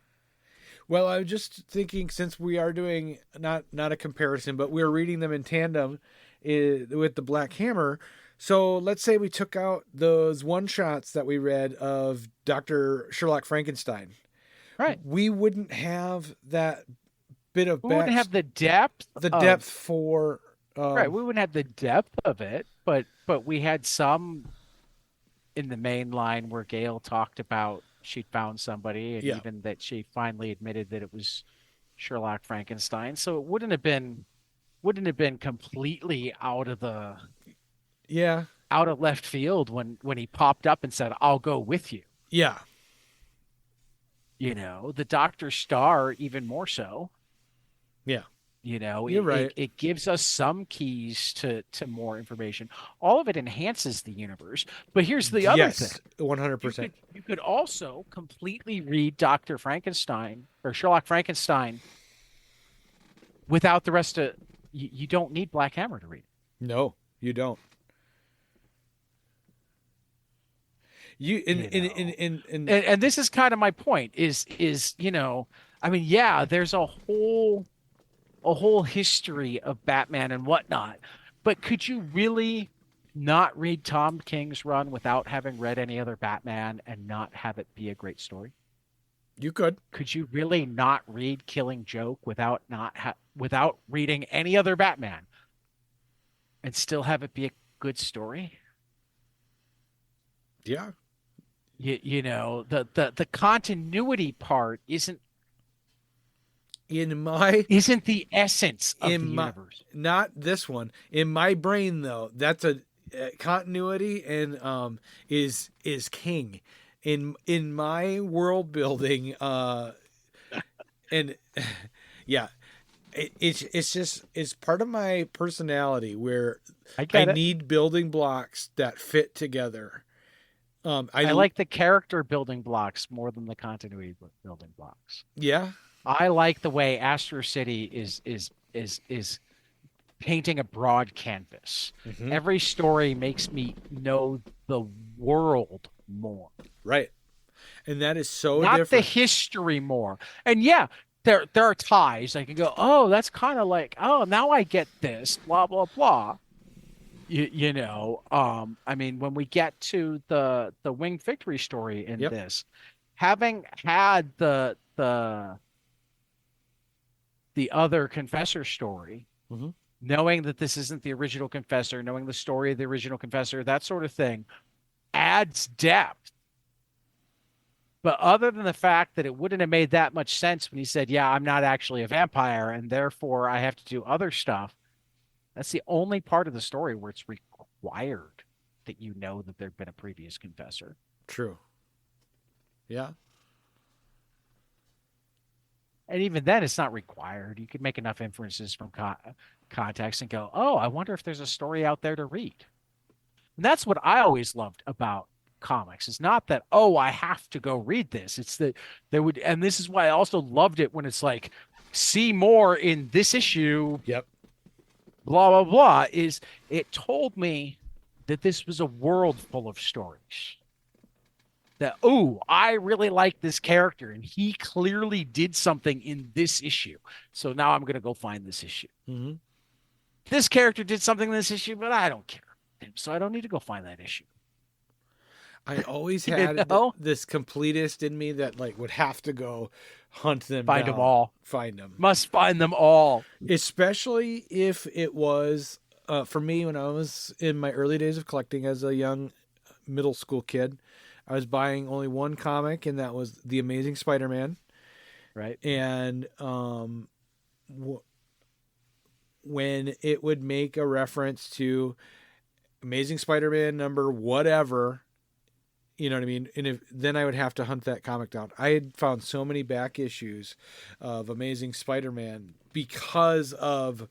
Well, I was just thinking since we are doing not a comparison, but we're reading them in tandem with the Black Hammer. So let's say we took out those one shots that we read of Dr. Sherlock Frankenstein. Right. We wouldn't have that bit of We wouldn't have the depth for right, we wouldn't have the depth of it, but we had some in the main line where Gail talked about she'd found somebody, and yeah, even that she finally admitted that it was Sherlock Frankenstein. So it wouldn't have been completely yeah, out of left field when he popped up and said, "I'll go with you." yeah, The Doctor Star even more so. yeah. You know, You're right. it gives us some keys to more information. All of it enhances the universe. But here's the other thing. Yes, 100%. You could also completely read Dr. Frankenstein or Sherlock Frankenstein without the rest of you don't need Black Hammer to read it. No, you don't. You You know. And this is kind of my point is, I mean, yeah, there's a whole history of Batman and whatnot. But could you really not read Tom King's run without having read any other Batman and not have it be a great story? you could. Could you really not read Killing Joke without reading any other Batman and still have it be a good story? Yeah. The continuity part In my isn't the essence of the in my universe. not this one. In my brain though, that's a continuity and is king. In my world building and yeah, it's just it's part of my personality where I I get it. need building blocks that fit together. I like the character building blocks more than the continuity building blocks. yeah. I like the way Astro City is painting a broad canvas. Hmm. Every story makes me know the world more, Right. And that is so not the different. history more. And yeah, there are ties. I can go, oh, that's kind of like, oh, now I get this, blah blah blah. I mean, when we get to the Winged Victory story in Yep. this, having had the other Confessor story, Hmm. knowing that this isn't the original Confessor, knowing the story of the original Confessor, that sort of thing adds depth. But other than the fact that it wouldn't have made that much sense when he said, yeah, I'm not actually a vampire and therefore I have to do other stuff, that's the only part of the story where it's required that you know that there'd been a previous Confessor. True. Yeah. And even then, it's not required. You could make enough inferences from context and go, oh, I wonder if there's a story out there to read. And that's what I always loved about comics. It's not that, oh, I have to go read this. It's that there would, and this is why I also loved it when it's like, see more in this issue, Yep. blah, blah, blah, is it told me that this was a world full of stories. That, oh, I really like this character and he clearly did something in this issue. So now I'm going to go find this issue. Hmm. This character did something in this issue, but I don't care. So I don't need to go find that issue. I always You had know? this completist in me that like would have to go hunt them Find down, them all. find them. Must find them all. Especially if it was for me when I was in my early days of collecting as a young middle school kid. I was buying only one comic, and that was The Amazing Spider-Man. Right. And when it would make a reference to Amazing Spider-Man number whatever, you know what I mean? And then I would have to hunt that comic down. I had found so many back issues of Amazing Spider-Man because of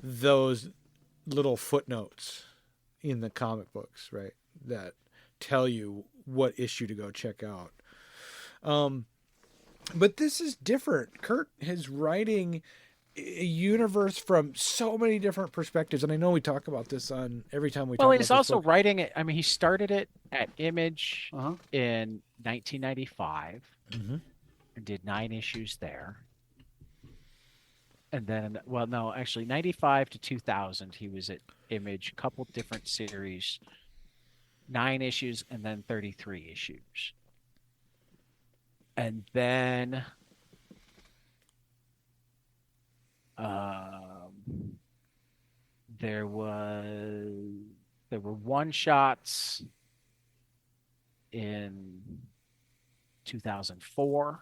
those little footnotes in the comic books, right? That tell you what issue to go check out. But this is different. Kurt is writing a universe from so many different perspectives, and I know we talk about this on every time we talk about He's this also book. writing it. I mean, he started it at Image Uh-huh. in 1995 Mm-hmm. and did 9 issues there. And then, well, no, actually, 95 to 2000, he was at Image, a couple different series, 9 issues, and then 33 issues. And then there were one shots in 2004,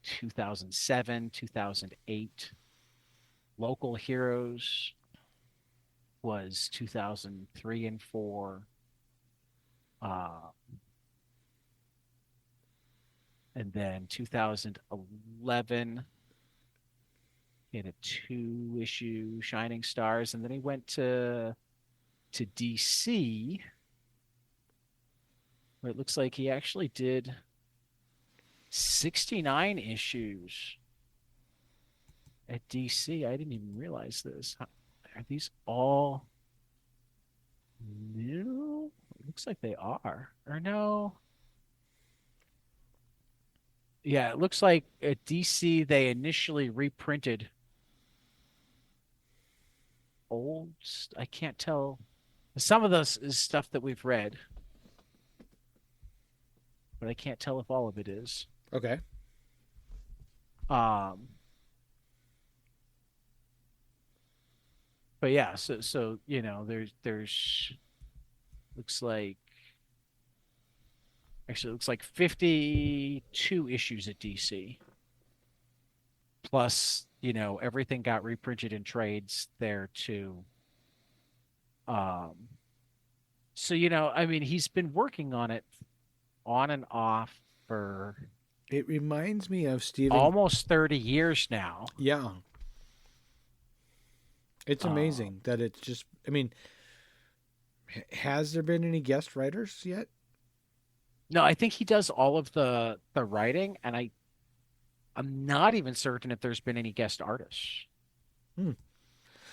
2007, 2008. Local Heroes was 2003 and 4. And then 2011 He had a 2-issue Shining Stars, and then he went to DC, where it looks like he actually did 69 issues at DC. I didn't even realize this. Are these all new? It looks like they are. Or no? Yeah, it looks like at DC they initially reprinted old. I can't tell. Some of this is stuff that we've read, but I can't tell if all of it is. Okay. Um, but yeah, so you know, there's looks like actually it looks like 52 issues at DC. Plus, you know, everything got reprinted in trades there too. Um, so you know, I mean, he's been working on it on and off for It reminds me of Stephen. almost 30 years now. Yeah. It's amazing that it's just, I mean, has there been any guest writers yet? No, I think he does all of the writing, and I'm not even certain if there's been any guest artists. Hmm.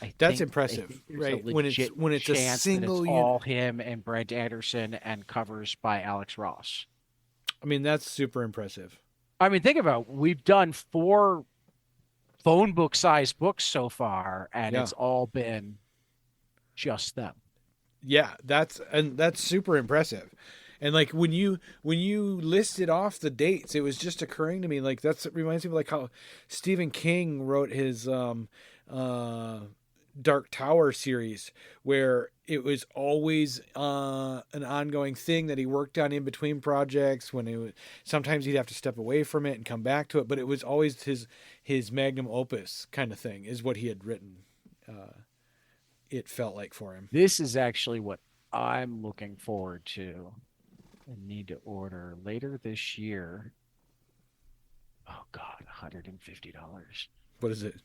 I That's think impressive, there's right? a When it's a chance that single it's all him and Brent Anderson and covers by Alex Ross. I mean, that's super impressive. I mean, think about it. We've done 4 phone book sized books so far, and it's all been just them. Yeah, that's super impressive. And like when you listed off the dates, it was just occurring to me like it reminds me of like how Stephen King wrote his Dark Tower series, where it was always an ongoing thing that he worked on in between projects. Sometimes he'd have to step away from it and come back to it, but it was always his magnum opus kind of thing is what he had written. It felt like for him. This is actually what I'm looking forward to and need to order later this year. Oh God, $150. What is it?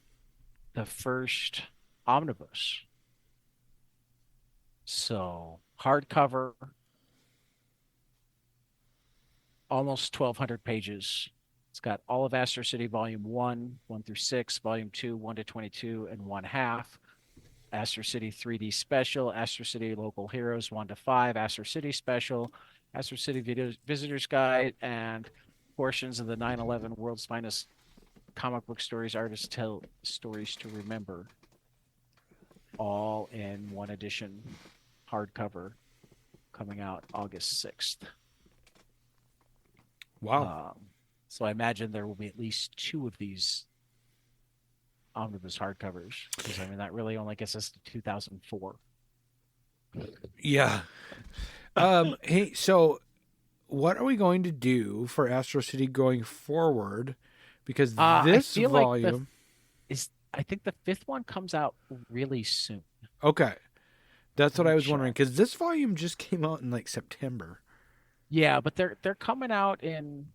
The first omnibus. So hardcover, almost 1,200 pages. It's got all of Astro City Volume 1, 1 through 6, Volume 2, 1 to 22, and 1/2. Astro City 3D Special, Astro City Local Heroes 1 to 5, Astro City Special, Astro City Visitor's Guide, and portions of the 9/11 World's Finest Comic Book Stories Artists Tell Stories to Remember, all in one edition, hardcover, coming out August 6th. Wow. So I imagine there will be at least 2 of these omnibus hardcovers, because I mean that really only gets us to 2004. Yeah. Hey, so what are we going to do for Astro City going forward? Because this volume I think the 5th one comes out really soon. Okay. That's what I was wondering, because this volume just came out in like September. Yeah, but they're coming out in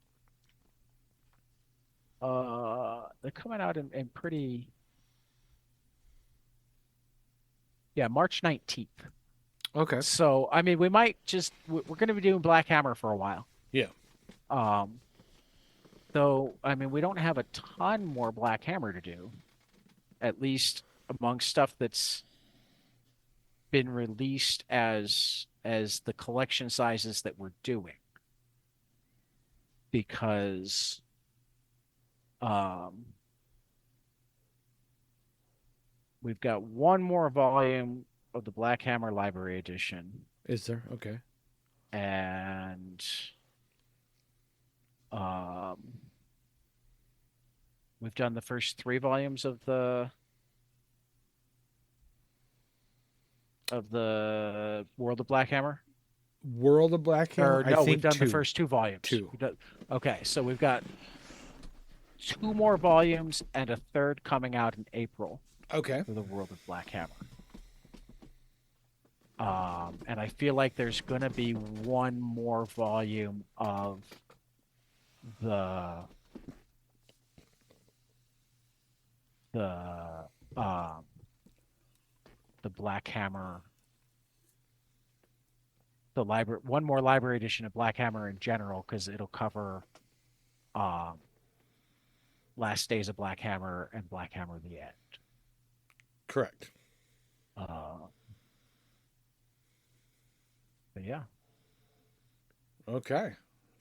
pretty March 19th. Okay. So I mean, we're going to be doing Black Hammer for a while. Yeah. Though I mean, we don't have a ton more Black Hammer to do, at least among stuff that's been released as the collection sizes that we're doing, because we've got one more volume of the Black Hammer Library Edition. Is there? Okay. And we've done the first 3 volumes of the World of Black Hammer. World of Black Hammer? Or no, we've done 2. the first 2 volumes. 2. Okay, so we've got 2 more volumes and a 3rd coming out in April. Okay. For the World of Black Hammer. And I feel like there's going to be one more volume of the the um the Black Hammer, the library, one more library edition of Black Hammer in general, because it'll cover um Last Days of Black Hammer and Black Hammer the End. Correct. Uh, but yeah, Okay.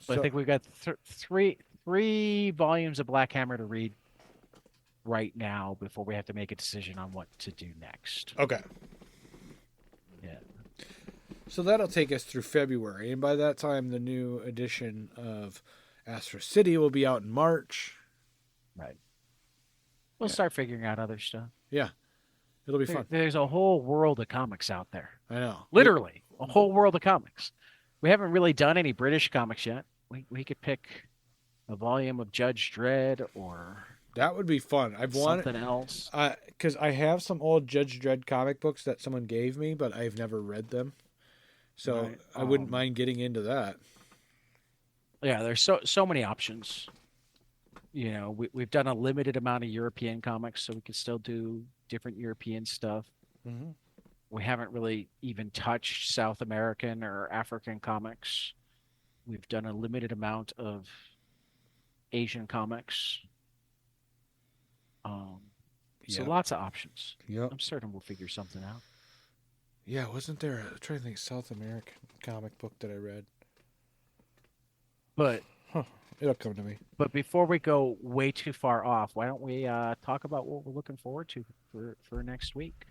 but I So think we've got three volumes of Black Hammer to read right now before we have to make a decision on what to do next. okay. Yeah. So that'll take us through February, and by that time, the new edition of Astro City will be out in March. Right. We'll start figuring out other stuff. Yeah, it'll be fun. There's a whole world of comics out there. I know. Literally, a whole world of comics. We haven't really done any British comics yet. We could pick a volume of Judge Dredd or That would be fun. I've wanted something else. because I have some old Judge Dredd comic books that someone gave me, but I've never read them. So Right. I wouldn't mind getting into that. Yeah, there's so many options. You know, we've done a limited amount of European comics, so we can still do different European stuff. Mm-hmm. We haven't really even touched South American or African comics. We've done a limited amount of Asian comics. So Yeah. lots of options. Yep. I'm certain we'll figure something out. Yeah, wasn't there? I'm trying to think. South American comic book that I read. But It'll come to me. before we go way too far off, why don't we talk about what we're looking forward to for next week?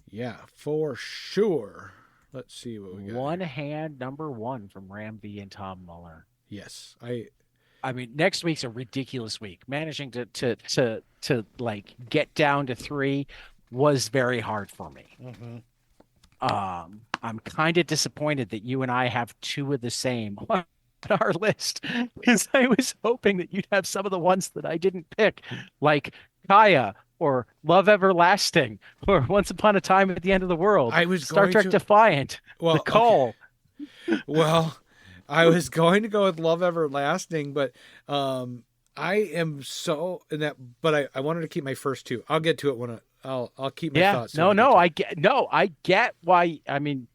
Yeah, for sure. Let's see what we got. One Hand #1 from Ram V and Tom Muller. Yes, I mean, next week's a ridiculous week. Managing to like get down to 3 was very hard for me. Mm-hmm. I'm kind of disappointed that you and I have 2 of the same on our list, because I was hoping that you'd have some of the ones that I didn't pick, like Kaya or Love Everlasting or Once Upon a Time at the End of the World. I was Star going Trek to- Defiant. Well, The Call. okay. Well, I was going to go with Love Everlasting, but I am so in that. But I wanted to keep my first 2. I'll get to it when I'll keep my thoughts. I get why. I mean,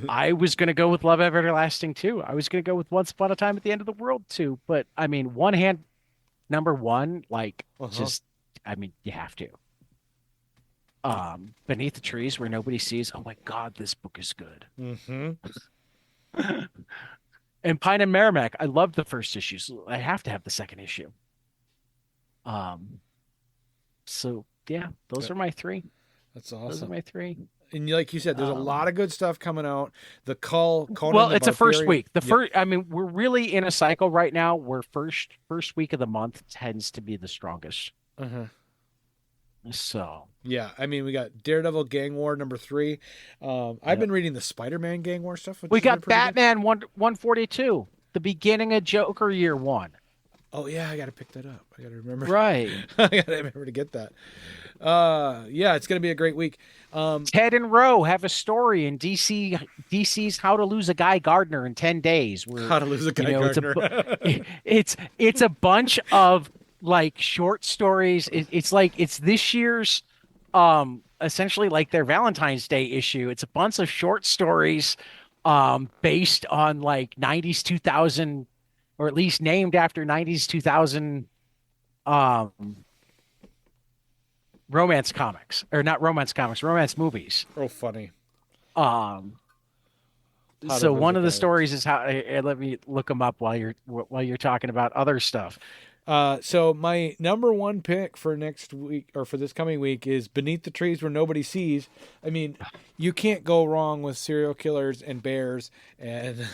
I was going to go with Love Everlasting too. I was going to go with Once Upon a Time at the End of the World too. But I mean, One Hand #1, like, just, I mean, you have to. Beneath the Trees Where Nobody Sees. Oh my God, this book is good. Mm-hmm. And Pine and Merrimack. I love the first issue, so I have to have the second issue. So yeah, those are my 3. That's Those are awesome. my 3. And like you said, there's a lot of good stuff coming out. The Conan Well, the it's a first Barbarian- week. The first, I mean, we're really in a cycle right now where first week of the month tends to be the strongest. Uh-huh. So Yeah, I mean, we got Daredevil Gang War #3. I've been reading the Spider-Man Gang War stuff. Which we has been got pretty good. Batman 142, the beginning of Joker year 1. Oh yeah, I got to pick that up. I got to remember. Right. I got to remember to get that. Yeah, it's gonna be a great week. Ted and Roe have a story in DC's How to Lose a Guy Gardner in 10 Days. How to Lose a Guy Gardner. It's a bunch of like short stories. It's this year's essentially like their Valentine's Day issue. It's a bunch of short stories based on like 90s 2000, or at least named after 90s 2000 romance comics, or not romance comics, romance movies. Oh, funny. So one of the stories is how. Let me look them up while you're talking about other stuff. So my #1 pick for next week, or for this coming week, is Beneath the Trees Where Nobody Sees. I mean, you can't go wrong with serial killers and bears, and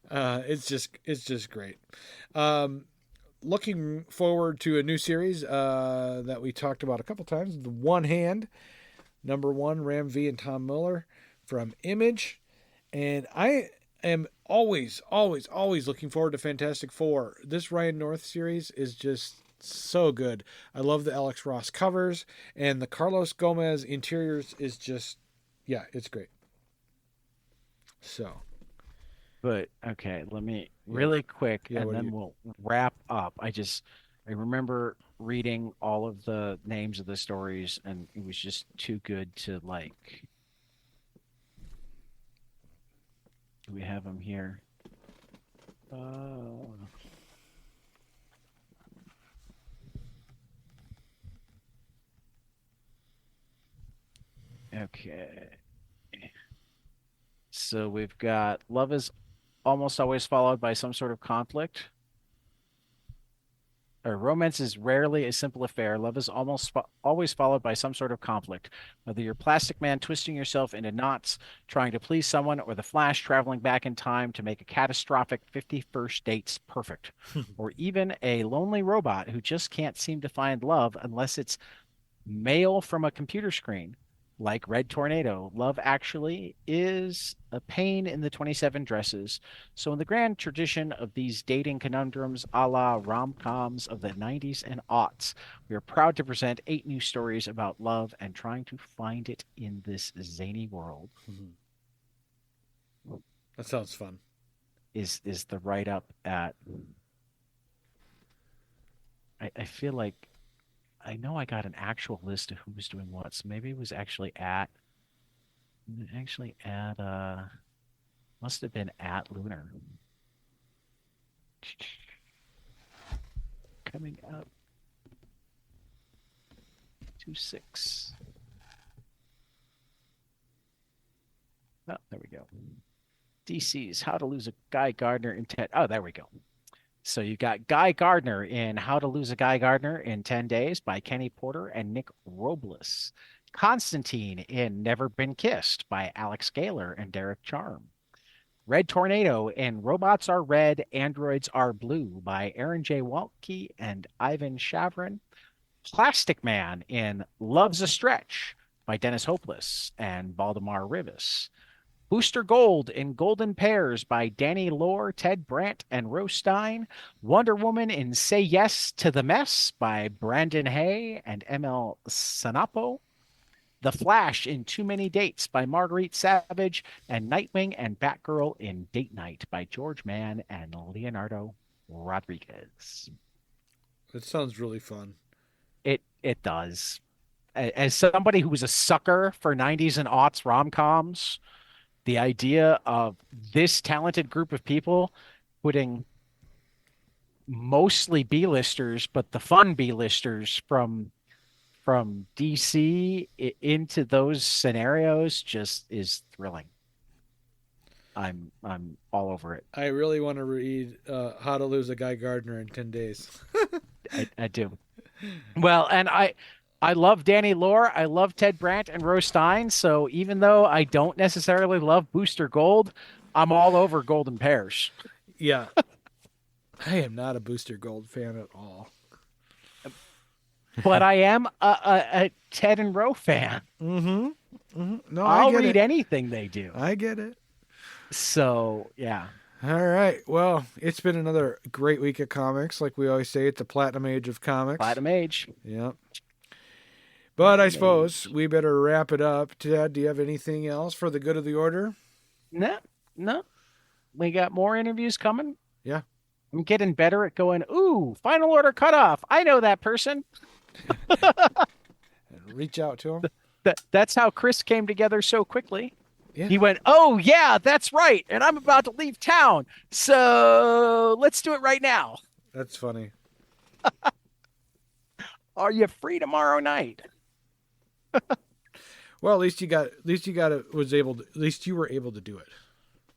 it's just great. Looking forward to a new series that we talked about a couple times. The One Hand, #1, Ram V and Tom Miller from Image, and I am always looking forward to Fantastic Four. This Ryan North series is just so good. I love the Alex Ross covers, and the Carlos Gomez interiors is just, yeah, it's great. So, But okay, let me really quick, Yeah, and then we'll wrap up. I remember reading all of the names of the stories, and it was just too good to like. Do we have them here? Uh, okay. So we've got love is almost always followed by some sort of conflict. Or romance is rarely a simple affair. Love is almost always followed by some sort of conflict. Whether you're Plastic Man twisting yourself into knots, trying to please someone, or the Flash traveling back in time to make a catastrophic 51st dates perfect, or even a lonely robot who just can't seem to find love unless it's mail from a computer screen. Like Red Tornado, love actually is a pain in the 27 dresses. So, in the grand tradition of these dating conundrums a la rom coms of the 90s and aughts, we are proud to present 8 new stories about love and trying to find it in this zany world. That sounds fun. Is the write up at. I feel like I know I got an actual list of who was doing what, so maybe it was actually at must have been at Lunar. Coming up 2/6. Oh, there we go. DC's How to Lose a Guy Gardner in 10. Oh, there we go. So you got Guy Gardner in How to Lose a Guy Gardner in 10 Days by Kenny Porter and Nick Robles. Constantine in Never Been Kissed by Alex Gaylor and Derek Charm. Red Tornado in Robots Are Red, Androids Are Blue by Aaron J. Waltke and Ivan Shavrin. Plastic Man in Love's a Stretch by Dennis Hopeless and Valdemar Rivas. Booster Gold in Golden Pairs by Danny Lohr, Ted Brandt, and Rose Stein. Wonder Woman in Say Yes to the Mess by Brandon Hay and ML Sanapo. The Flash in Too Many Dates by Marguerite Savage. And Nightwing and Batgirl in Date Night by George Mann and Leonardo Rodriguez. That sounds really fun. It does. As somebody who was a sucker for 90s and aughts rom-coms, the idea of this talented group of people putting mostly B-listers, but the fun B-listers from DC into those scenarios just is thrilling. I'm all over it. I really want to read How to Lose a Guy Gardner in 10 Days. I do. Well, and I love Danny Lohr. I love Ted Brandt and Rose Stein. So even though I don't necessarily love Booster Gold, I'm all over Golden Pairs. Yeah. I am not a Booster Gold fan at all. But I am a Ted and Ro fan. Mm-hmm. No, I'll read anything they do. I get it. So, yeah. All right. Well, it's been another great week of comics. Like we always say, it's the Platinum Age of comics. Platinum Age. Yep. But I suppose we better wrap it up. Ted, do you have anything else for the good of the order? No. We got more interviews coming. Yeah. I'm getting better at going, ooh, final order cutoff. I know that person. And reach out to him. That's how Chris came together so quickly. Yeah. He went, oh, yeah, that's right. And I'm about to leave town. So let's do it right now. That's funny. Are you free tomorrow night? Well, at least you were able to do it.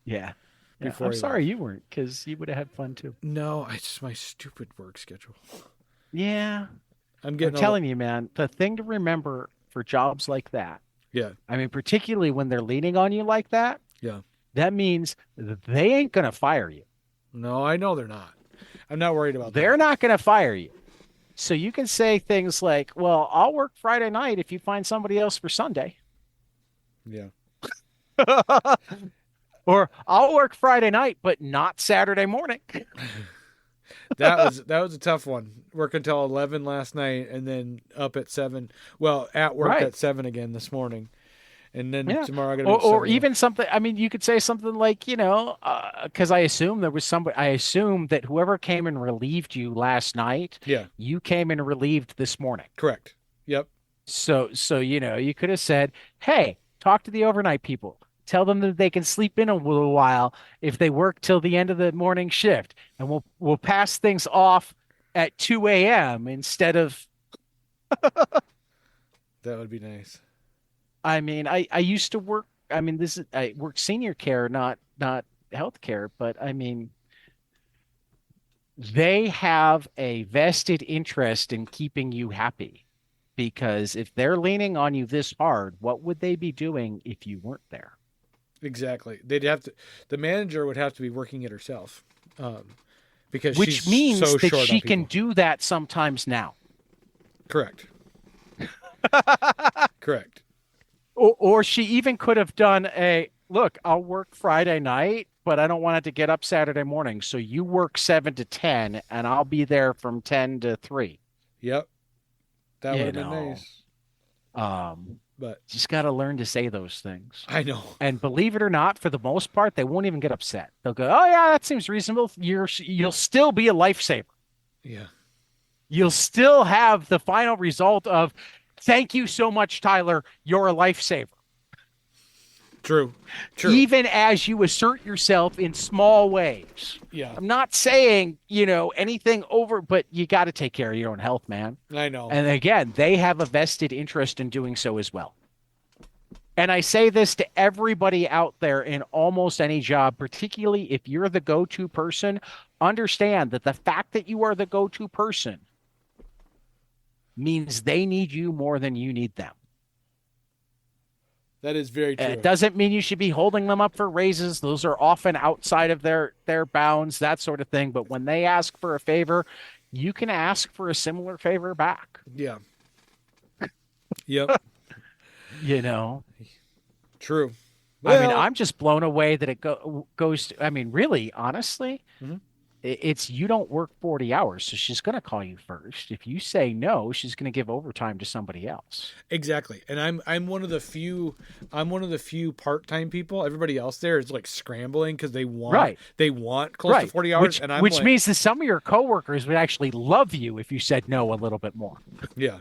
Yeah. Before I'm sorry you weren't, because you would have had fun too. No, it's just my stupid work schedule. Yeah. I'm telling you, man, the thing to remember for jobs like that. Yeah. I mean, particularly when they're leaning on you like that. Yeah. That means they ain't going to fire you. No, I know they're not. I'm not worried about that. They're not going to fire you. So you can say things like, well, I'll work Friday night if you find somebody else for Sunday. Yeah. Or I'll work Friday night, but not Saturday morning. That was a tough one. Work until 11 last night and then up at 7. Well, at work at 7 again this morning. and then Yeah. tomorrow I got to Or make 7 more. even something, I mean, you could say something like, because I assume there was somebody, I assume that whoever came and relieved you last night, Yeah, you came and relieved this morning. correct. Yep. So, you could have said, hey, talk to the overnight people. Tell them that they can sleep in a little while if they work till the end of the morning shift, and we'll pass things off at 2 a.m. instead of. That would be nice. I mean, I used to work. I mean, I work senior care, not healthcare, but I mean, they have a vested interest in keeping you happy because if they're leaning on you this hard, what would they be doing if you weren't there? Exactly. The manager would have to be working it herself, because Which she's means so that short she on can people. do that sometimes now. Correct. Correct. Or she even could have done look, I'll work Friday night, but I don't want it to get up Saturday morning. So you work 7 to 10 and I'll be there from 10 to 3. Yep. That would You have been know, nice. But just got to learn to say those things. I know. And believe it or not, for the most part, they won't even get upset. They'll go, "Oh yeah, that seems reasonable." You'll still be a lifesaver. Yeah. You'll still have the final result of, "Thank you so much, Tyler. You're a lifesaver." True. True. Even as you assert yourself in small ways. Yeah. I'm not saying, anything over, but you got to take care of your own health, man. I know. And again, they have a vested interest in doing so as well. And I say this to everybody out there in almost any job, particularly if you're the go-to person, understand that the fact that you are the go-to person means they need you more than you need them. That is very true. It doesn't mean you should be holding them up for raises. Those are often outside of their bounds, that sort of thing. But when they ask for a favor, you can ask for a similar favor back. Yeah. Yep. True. I mean, I'm just blown away that it goes to, I mean, really, honestly, it's you don't work 40 hours, so she's going to call you first. If you say no, she's going to give overtime to somebody else. Exactly. And I'm one of the few part-time people. Everybody else there is like scrambling because they want close to 40 hours, which means that some of your coworkers would actually love you if you said no a little bit more. Yeah.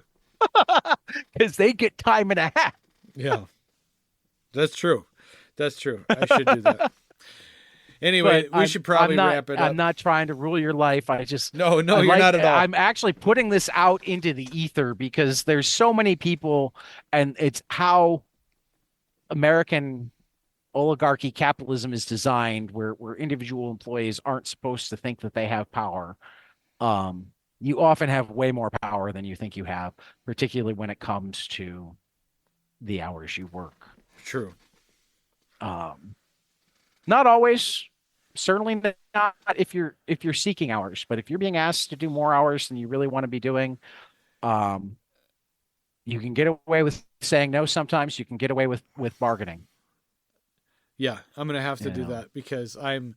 Because they get time and a half. Yeah. That's true. I should do that. Anyway, we should probably wrap it up. I'm not trying to rule your life. I just No, you're not at all. I'm actually putting this out into the ether because there's so many people, and it's how American oligarchy capitalism is designed, where individual employees aren't supposed to think that they have power. You often have way more power than you think you have, particularly when it comes to the hours you work. True. Not always, certainly not if you're seeking hours, but if you're being asked to do more hours than you really want to be doing, you can get away with saying no sometimes. You can get away with bargaining. Yeah, I'm going to have to do that because I'm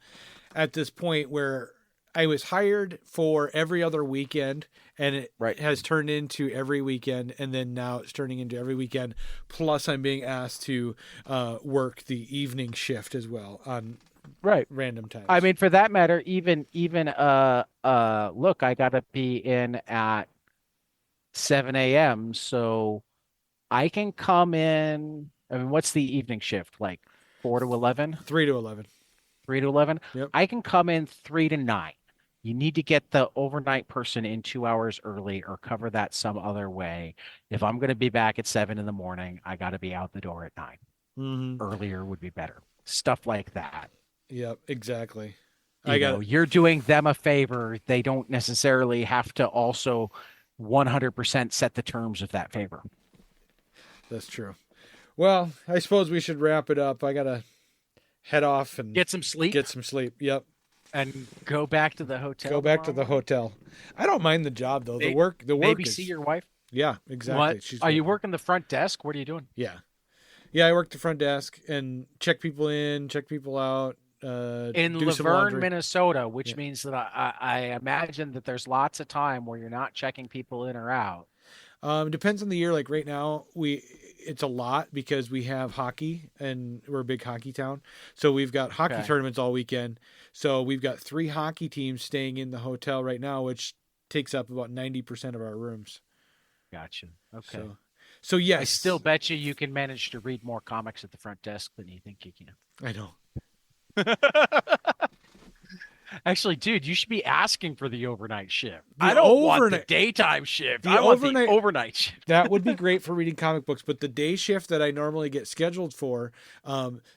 at this point where I was hired for every other weekend, and it has turned into every weekend, and then now it's turning into every weekend. Plus, I'm being asked to work the evening shift as well on random times. I mean, for that matter, even look, I got to be in at 7 a.m. so I can come in. I mean, what's the evening shift like? 4 to 11? 3 to 11. 3 to 11? Yep. I can come in 3 to 9. You need to get the overnight person in 2 hours early or cover that some other way. If I'm going to be back at 7 in the morning, I got to be out the door at 9. Mm-hmm. Earlier would be better. Stuff like that. Yep, exactly. You're doing them a favor. They don't necessarily have to also 100% set the terms of that favor. That's true. Well, I suppose we should wrap it up. I got to head off and get some sleep. Yep. And go back to the hotel. I don't mind the job though. The work maybe is... see your wife. Yeah, exactly. Are you working the front desk? What are you doing? Yeah. I work the front desk and check people in, check people out. In Laverne, Minnesota, which means that I imagine that there's lots of time where you're not checking people in or out. Depends on the year. Like right now, it's a lot because we have hockey and we're a big hockey town. So we've got hockey tournaments all weekend. So we've got 3 hockey teams staying in the hotel right now, which takes up about 90% of our rooms. Gotcha. Okay. So yes. I still bet you can manage to read more comics at the front desk than you think you can. I know. Actually, dude, you should be asking for the overnight shift. I don't want the daytime shift. I want the overnight shift. That would be great for reading comic books, but the day shift that I normally get scheduled for,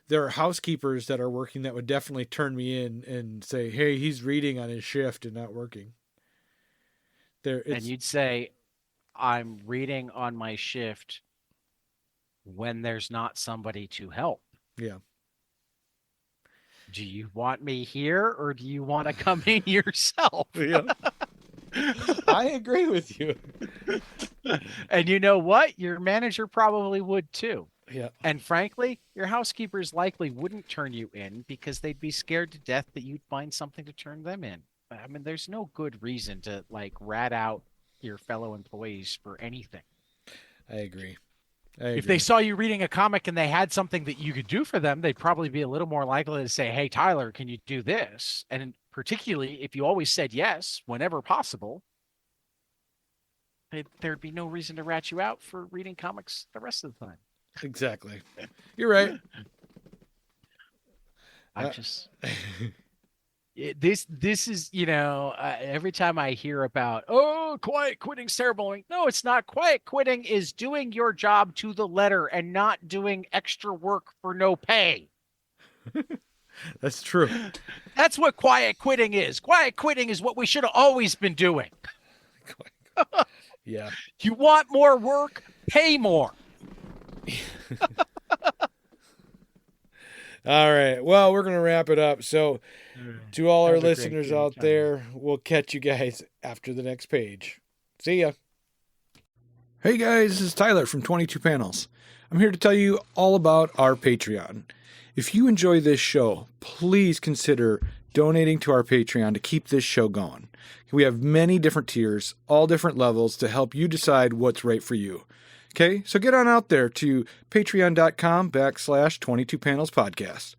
there are housekeepers that are working that would definitely turn me in and say, hey, he's reading on his shift and not working. And you'd say, I'm reading on my shift when there's not somebody to help. Yeah. Do you want me here or do you want to come in yourself? Yeah. I agree with you. And you know what? Your manager probably would too. Yeah. And frankly, your housekeepers likely wouldn't turn you in because they'd be scared to death that you'd find something to turn them in. I mean, there's no good reason to rat out your fellow employees for anything. I agree. If they saw you reading a comic and they had something that you could do for them, they'd probably be a little more likely to say, hey, Tyler, can you do this? And particularly if you always said yes, whenever possible, there'd be no reason to rat you out for reading comics the rest of the time. Exactly. You're right. This is, every time I hear about, quiet quitting's terrible. No, it's not. Quiet quitting is doing your job to the letter and not doing extra work for no pay. That's true. That's what quiet quitting is. Quiet quitting is what we should have always been doing. Yeah. You want more work? Pay more. All right. Well, we're going to wrap it up. So to all our listeners out there, we'll catch you guys after the next page. See ya. Hey guys, this is Tyler from 22 Panels. I'm here to tell you all about our Patreon. If you enjoy this show, please consider donating to our Patreon to keep this show going. We have many different tiers, all different levels to help you decide what's right for you. Okay, so get on out there to patreon.com/22panelspodcast.